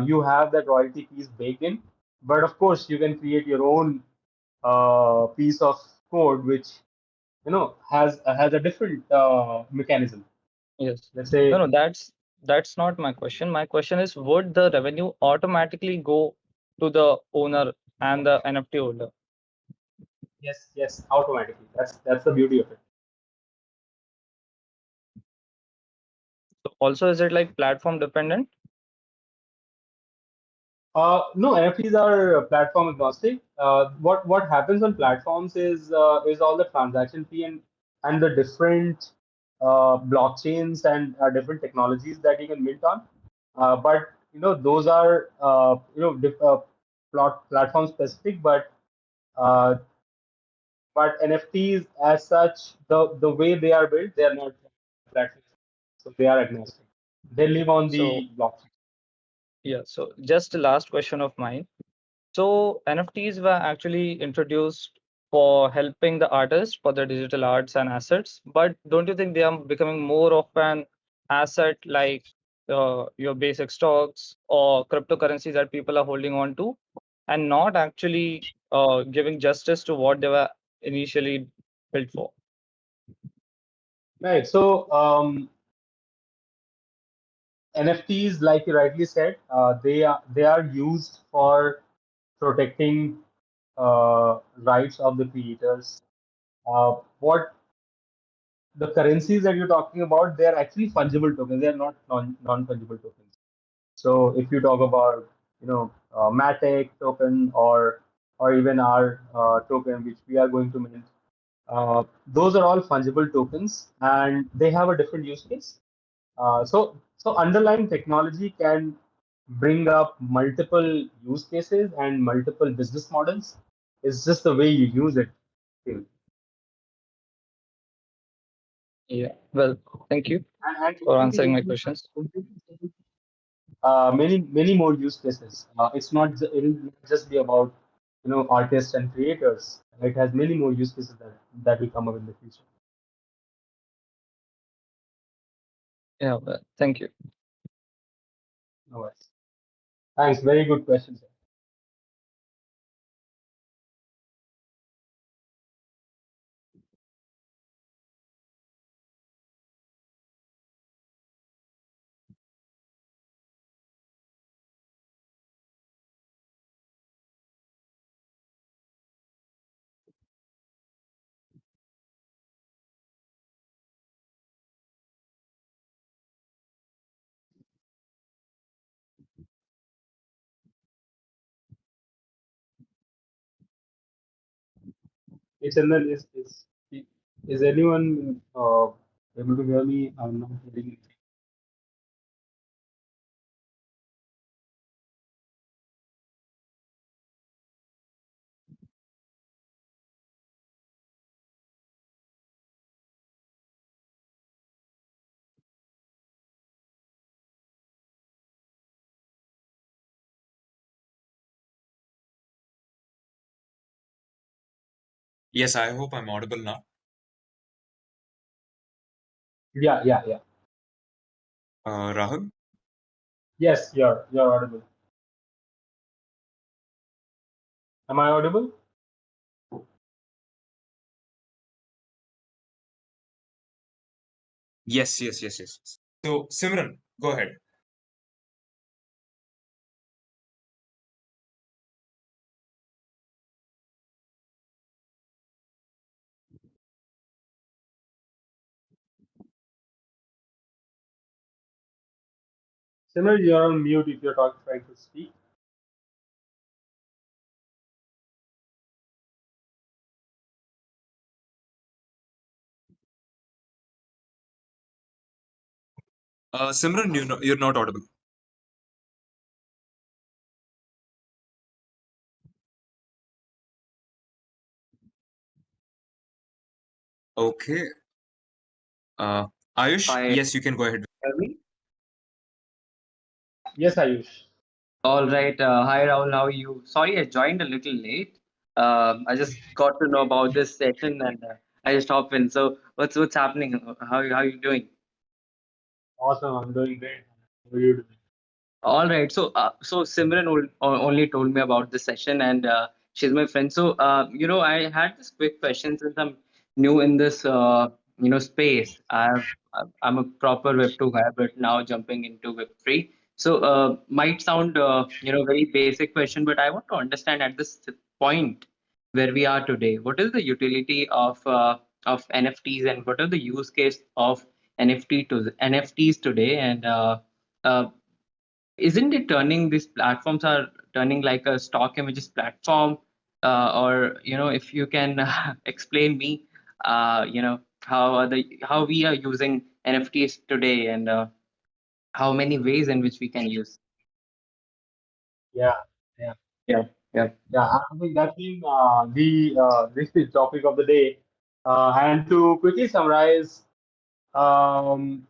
you have that royalty piece baked in. But of course, you can create your own piece of code which has a different mechanism. Yes. Let's No, say no, that's not my question. My question is, would the revenue automatically go to the owner and the NFT holder? yes, yes, automatically. That's the beauty of it. So also, is it like platform dependent? No, NFTs are platform agnostic. What happens on platforms is all the transaction fee and the different blockchains and different technologies that you can mint on. But those are platform specific. Uh, but NFTs as such, the way they are built, they are not platform, so they are agnostic. They live on So the blockchain. yeah, so just the last question of mine. So NFTs were actually introduced for helping the artists for their digital arts and assets, but don't you think they are becoming more of an asset like your basic stocks or cryptocurrencies that people are holding on to, and not actually giving justice to what they were initially built for? Right. So NFTs, like you rightly said, they are used for protecting rights of the creators. What the currencies that you're talking about, they are actually fungible tokens. They are not non-fungible tokens. So if you talk about Matic token or even our token, which we are going to mint, those are all fungible tokens, and they have a different use case. So underlying technology can bring up multiple use cases and multiple business models. It's just the way you use it. And, Yeah. Well, thank you and for answering my questions. it will be many more use cases. It will not just be about artists and creators. It has many more use cases that will come up in the future. Yeah. Well, thank you. No worries. Thanks. Very good questions. It's in the is anyone able to hear me? I'm not hearing it. Yes, I hope I'm audible now. Yeah, yeah, yeah. Rahul? Yes, you're audible. Am I audible? Yes, yes, yes, yes. So, Simran, go ahead. Simran, you're on mute if you're trying to speak. Simran, you're not audible. Okay. Uh, Ayush, Hi, yes, you can go ahead. hear me? Yes, Ayush. All right. Hi, Rahul. How are you? Sorry, I joined a little late. I just got to know about this session and I just hopped in. So, what's happening? How you doing? Awesome. I'm doing great. How are you doing? All right. So Simran only told me about this session, and she's my friend. So, I had this quick question since I'm new in this, space. I'm a proper Web 2 guy, but now jumping into Web 3. So, might sound, very basic question, but I want to understand at this point where we are today, what is the utility of NFTs and what are the use case of NFTs today, and uh, isn't it turning these platforms are turning like a stock images platform, or if you can explain me how we are using NFTs today, and how many ways in which we can use. Yeah, yeah, Yeah, yeah. yeah. I think that's been this is topic of the day. And to quickly summarize, um,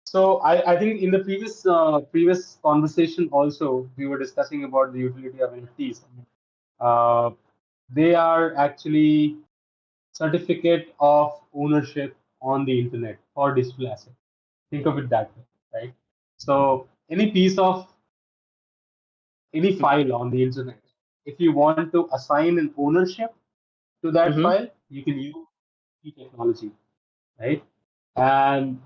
so I think in the previous conversation also we were discussing about the utility of NFTs. Uh, they are actually certificate of ownership on the internet for digital asset. Think of it that way, right? So any piece of any file on the internet, if you want to assign an ownership to that Mm-hmm. file, you can use the technology, right? And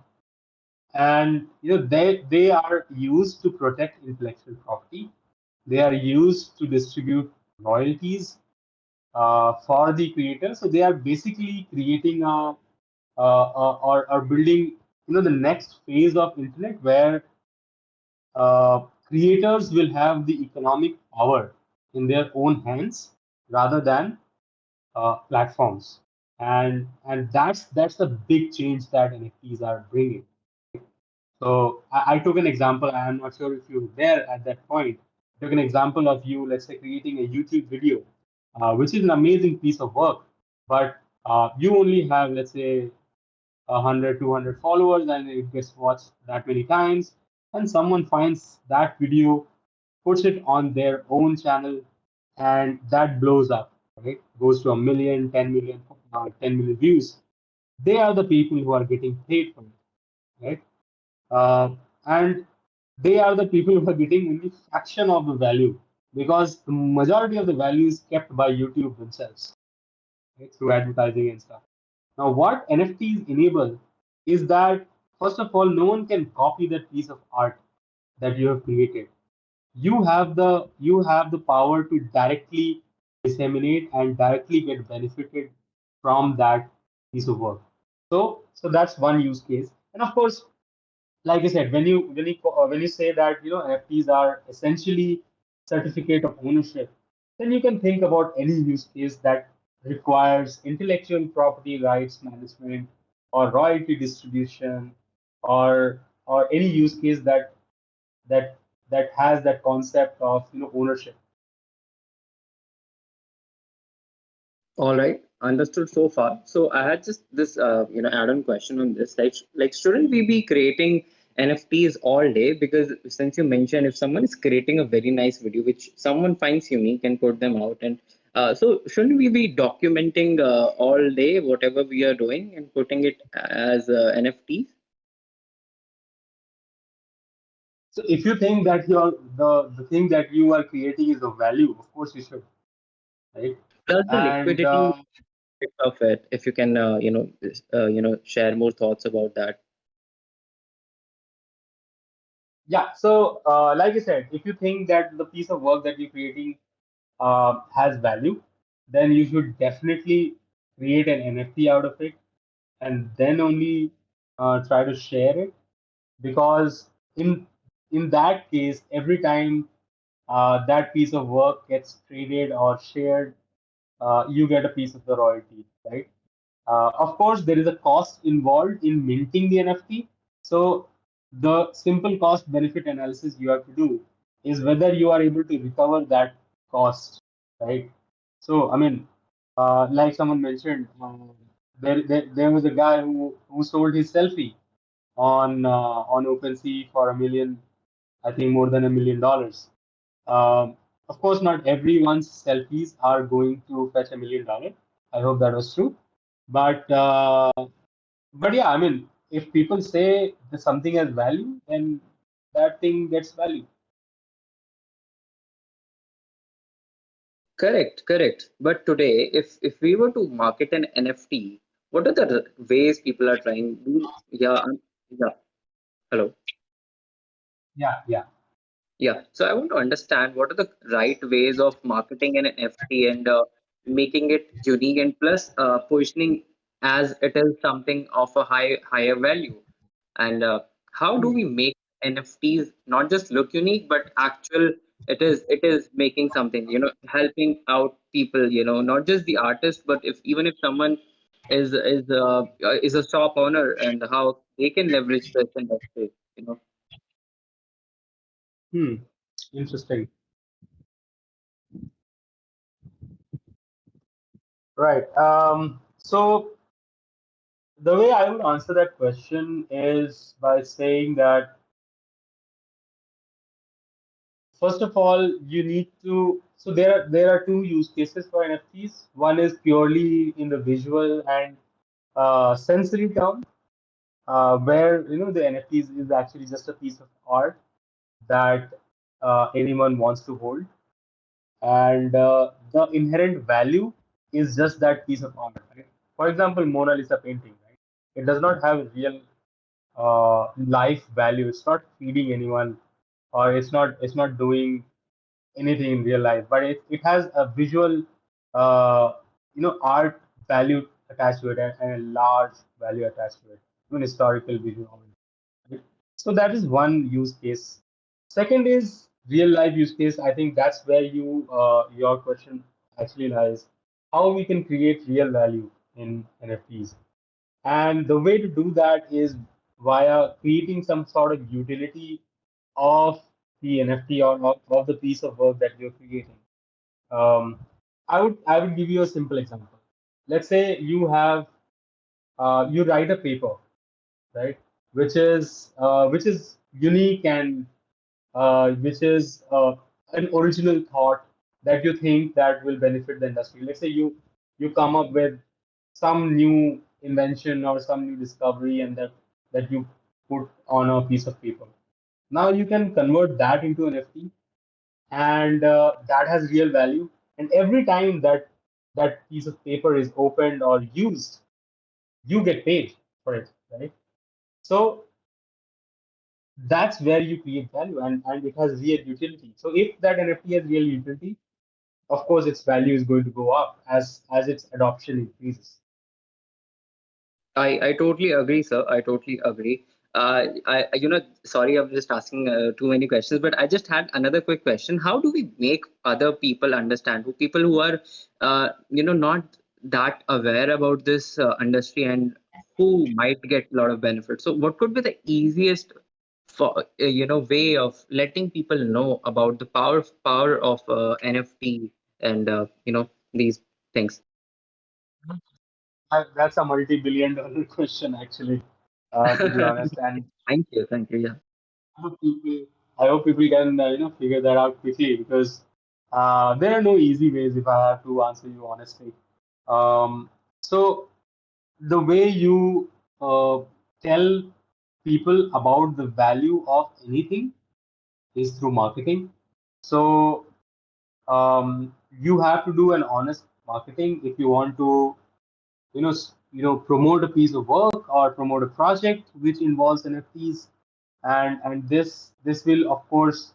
they are used to protect intellectual property. They are used to distribute royalties for the creator. So they are basically creating or building the next phase of internet where creators will have the economic power in their own hands rather than platforms, and that's the big change that NFTs are bringing. So I took an example. I am not sure if you were there at that point. I took an example of you, let's say, creating a YouTube video, which is an amazing piece of work, but you only have, let's say, 100, 200 followers, and it gets watched that many times, and someone finds that video, puts it on their own channel, and that blows up, right? Goes to a million, 10 million, 10 million views. They are the people who are getting paid for it, right? And they are the people who are getting only fraction of the value because the majority of the value is kept by YouTube themselves, right, through advertising and stuff. Now, what NFTs enable is that, first of all, no one can copy that piece of art that you have created. You have the power to directly disseminate and directly get benefited from that piece of work. So that's one use case. And of course, like I said, when you say that NFTs are essentially certificate of ownership, then you can think about any use case that requires intellectual property rights management or royalty distribution, or any use case that that has that concept of ownership. All right, understood so far. So I had just this, add-on question on this. Like, shouldn't we be creating NFTs all day? Because since you mentioned, if someone is creating a very nice video, which someone finds unique and put them out, and So shouldn't we be documenting all day whatever we are doing and putting it as NFTs? So if you think that the thing that you are creating is of value, of course you should, right? Plus the And liquidity of it, if you can, share more thoughts about that. yeah, so like I said, if you think that the piece of work that you're creating has value, then you should definitely create an NFT out of it, and then only try to share it, because in that case, every time that piece of work gets traded or shared, you get a piece of the royalty, right? Of course, there is a cost involved in minting the NFT. So the simple cost benefit analysis you have to do is whether you are able to recover that cost, right? So, I mean, like someone mentioned, there was a guy who sold his selfie on OpenSea for $1 million, I think more than $1 million. Of course, not everyone's selfies are going to fetch $1 million. I hope that was true. But yeah, I mean, if people say that something has value, then that thing gets value. Correct, correct. But today, if we were to market an NFT, what are the ways people are trying? Yeah, yeah. Hello. Yeah, yeah. Yeah. So I want to understand what are the right ways of marketing an NFT and making it unique and plus positioning as it is something of a higher value. And how do Hmm. we make NFTs not just look unique, but actual it is making something, helping out people, not just the artist, but if even if someone is a shop owner and how they can leverage this industry, Hmm. Interesting. Right. So the way I would answer that question is by saying that first of all, you need to. So there are two use cases for NFTs. One is purely in the visual and sensory term, where the NFTs is actually just a piece of art that anyone wants to hold, and the inherent value is just that piece of art. Right? For example, Mona Lisa painting, right? It does not have real life value. It's not feeding anyone, or it's not doing anything in real life, but it has a visual, art value attached to it, and a large value attached to it, even historical visual. Right? So that is one use case. Second is real life use case. I think that's where your question actually lies. How we can create real value in NFTs. And the way to do that is via creating some sort of utility of the NFT, or of the piece of work that you're creating. Um, I would give you a simple example. Let's say you write a paper, right, which is unique, and which is an original thought that you think that will benefit the industry. Let's say you come up with some new invention or some new discovery, and that you put on a piece of paper. Now you can convert that into an NFT, and that has real value. And every time that piece of paper is opened or used, you get paid for it, right? So that's where you create value, and it has real utility. So if that NFT has real utility, of course its value is going to go up as its adoption increases. I totally agree, sir. I totally agree. Sorry, I'm just asking too many questions, but I just had another quick question. How do we make other people understand, people who are, not that aware about this industry and who might get a lot of benefit? So, what could be the easiest way of letting people know about the power of NFT and these things? That's a multi-billion-dollar question, actually, to be honest. And Thank you, thank you. Yeah. I hope people, I hope people can figure that out quickly, because There are no easy ways if I have to answer you honestly. So the way you tell people about the value of anything is through marketing. So you have to do an honest marketing if you want to, promote a piece of work or promote a project which involves NFTs, and this will of course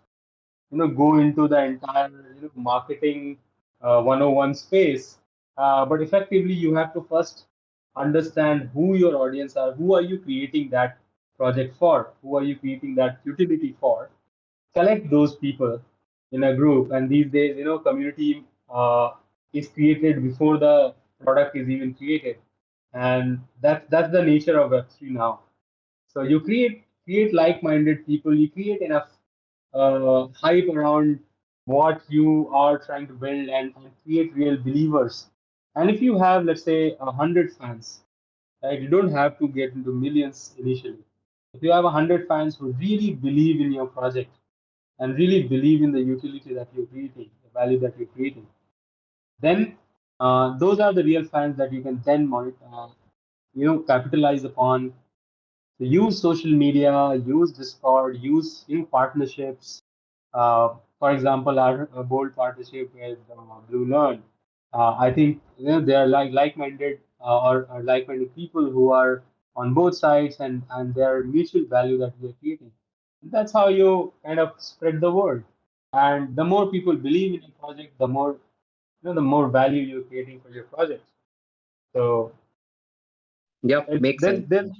go into the entire marketing 101 space. But effectively, you have to first understand who your audience are, who are you creating that project for, who are you creating that utility for. Select those people in a group, and these days, community is created before the product is even created, and that's the nature of Web3 now. So you create like-minded people. You create enough hype around what you are trying to build, and create real believers. And if you have, let's say, 100 fans, right, you don't have to get into millions initially. If you have 100 fans who really believe in your project and really believe in the utility that you're creating, the value that you're creating, then those are the real fans that you can then capitalize upon. So use social media, use Discord, use partnerships. For example, our bold partnership with BlueLearn. I think they are like-minded or like-minded people who are on both sides, and their mutual value that we are creating. That's how you kind of spread the word. And the more people believe in your project, the more value you're creating for your project. So Yeah, it's makes sense. there's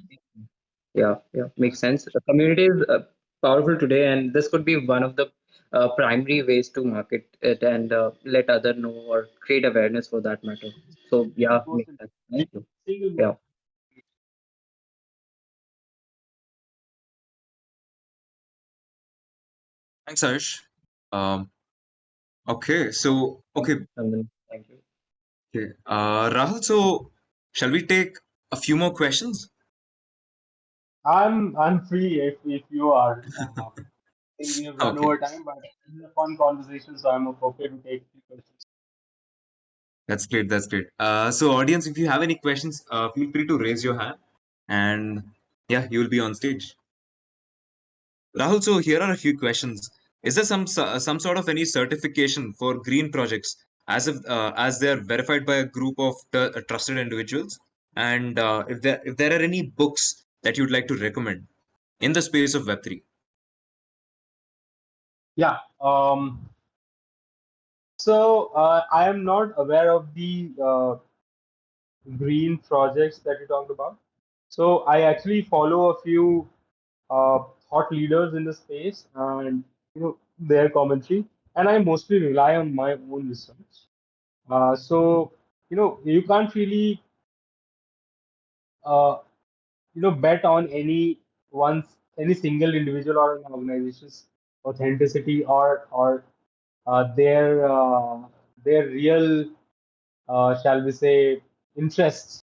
Yeah, yeah, makes sense. The community is powerful today, and this could be one of the primary ways to market it and let other know or create awareness for that matter. So yeah, makes sense. Thank you. single Yeah. Thanks, Harsh. Um, okay, so Thank okay, you, Chandan. Thank you. okay. Rahul, so shall we take a few more questions? I'm free if you are. I think we have run Okay, over time, but this is a fun conversation, so I'm okay to take a few questions. that's great. That's great. So audience, if you have any questions, feel free to raise your hand, and yeah, you will be on stage. Rahul, so here are a few questions. Is there some sort of any certification for green projects as they are verified by a group of trusted individuals? And if there are any books that you'd like to recommend in the space of Web3? Yeah. So I am not aware of the green projects that you talked about. So I actually follow a few thought leaders in the space, and their commentary, and I mostly rely on my own research. So you can't really uh, bet on any single individual or an organization's authenticity, or their real shall we say interests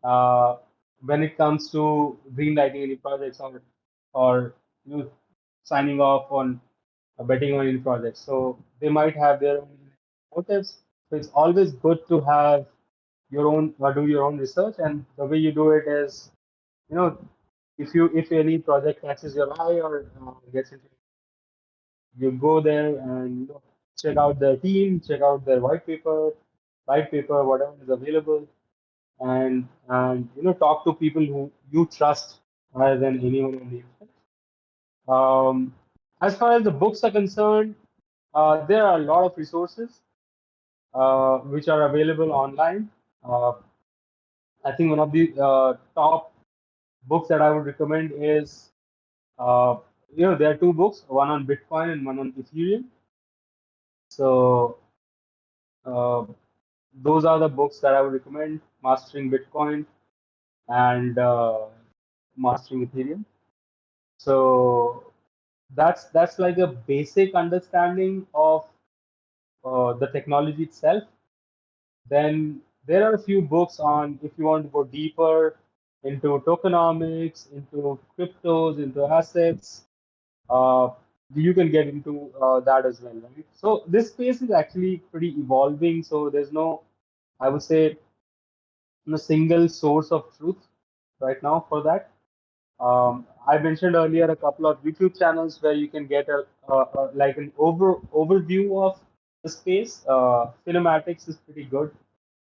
uh, when it comes to greenlighting any projects, or signing off on betting on any projects. So they might have their own motives. So it's always good to have your own do your own research, and the way you do it is, you know if any project catches your eye or gets into, you go there and check out their team, check out their white paper, whatever is available, and talk to people who you trust rather than anyone on the internet. As far as the books are concerned, there are a lot of resources which are available online. uh, I think one of the top books that I would recommend is, uh, there are two books, one on Bitcoin and one on Ethereum. So uh, those are the books that I would recommend: Mastering Bitcoin and Mastering Ethereum. So that's like a basic understanding of the technology itself. Then there are a few books on, if you want to go deeper into tokenomics, into cryptos, into assets. Uh, you can get into that as well, right? So this space is actually pretty evolving. So there's no, I would say, no single source of truth right now for that. I mentioned earlier a couple of YouTube channels where you can get a like an overview of the space. Cinematics is pretty good.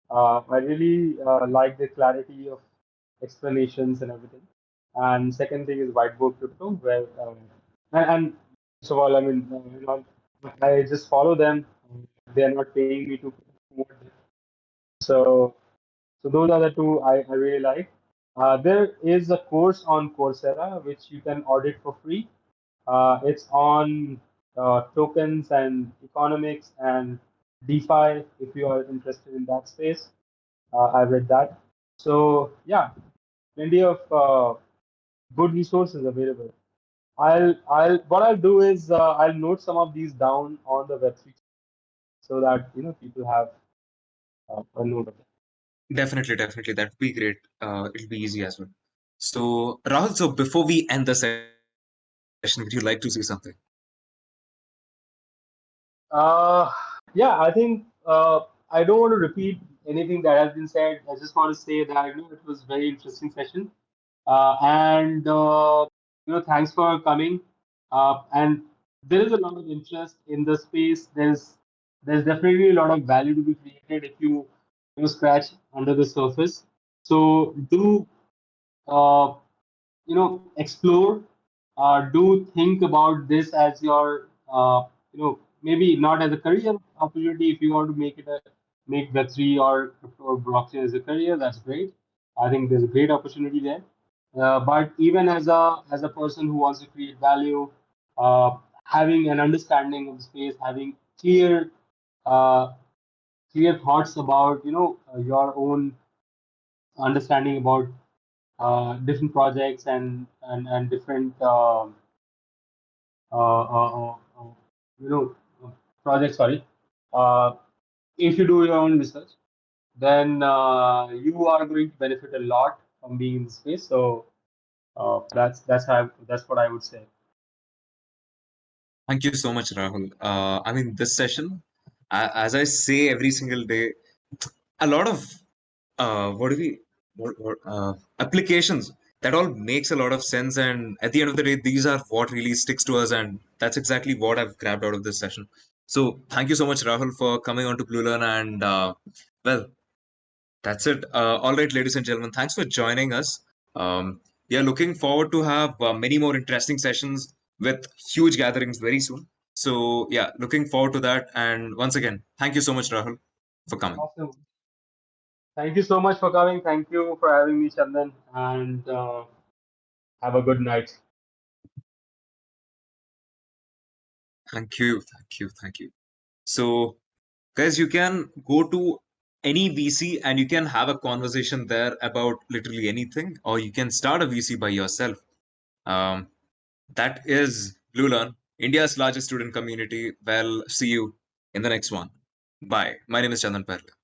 I really like the clarity of explanations and everything. And second thing is Whiteboard Crypto, where and first of all, I mean, I just follow them. They are not paying me to promote them. So so those are the two I really like. There is a course on Coursera which you can audit for free. It's on tokens and economics and DeFi if you are interested in that space. I read that. So yeah, plenty of good resources available. What I'll do is I'll note some of these down on the website so that people have a note of it. Definitely, that would be great. It'll be easy as well. So, Rahul, so before we end the session, would you like to say something? Uh, yeah, I think I don't want to repeat anything that has been said. I just want to say that it was very interesting session, and thanks for coming. And there is a lot of interest in the space. There's definitely a lot of value to be created if you scratch under the surface. So do uh, explore, do think about this as your maybe not as a career opportunity. If you want to make Web3 or crypto or blockchain as a career, that's great. I think there's a great opportunity there. But even as a person who wants to create value, having an understanding of the space, having uh, clear thoughts about your own understanding about different projects and different uh, uh, uh, you know projects. Sorry, uh, if you do your own research, then you are going to benefit a lot from being in the space. So that's what I would say. Thank you so much, Rahul. I mean, this session, as I say every single day, a lot of what do we what applications that all makes a lot of sense, and at the end of the day, these are what really sticks to us, and that's exactly what I've grabbed out of this session. So, thank you so much, Rahul, for coming on to BlueLearn, and well, that's it. All right, ladies and gentlemen, thanks for joining us. We are looking forward to have many more interesting sessions with huge gatherings very soon. So, yeah, looking forward to that. And once again, thank you so much, Rahul, for coming. Awesome. Thank you so much for coming. Thank you for having me, Chandan, and have a good night. Thank you. So, guys, you can go to any VC and you can have a conversation there about literally anything, or you can start a VC by yourself. Um, that is BlueLearn, India's largest student community. Well, see you in the next one. Bye. My name is Chandan Perla.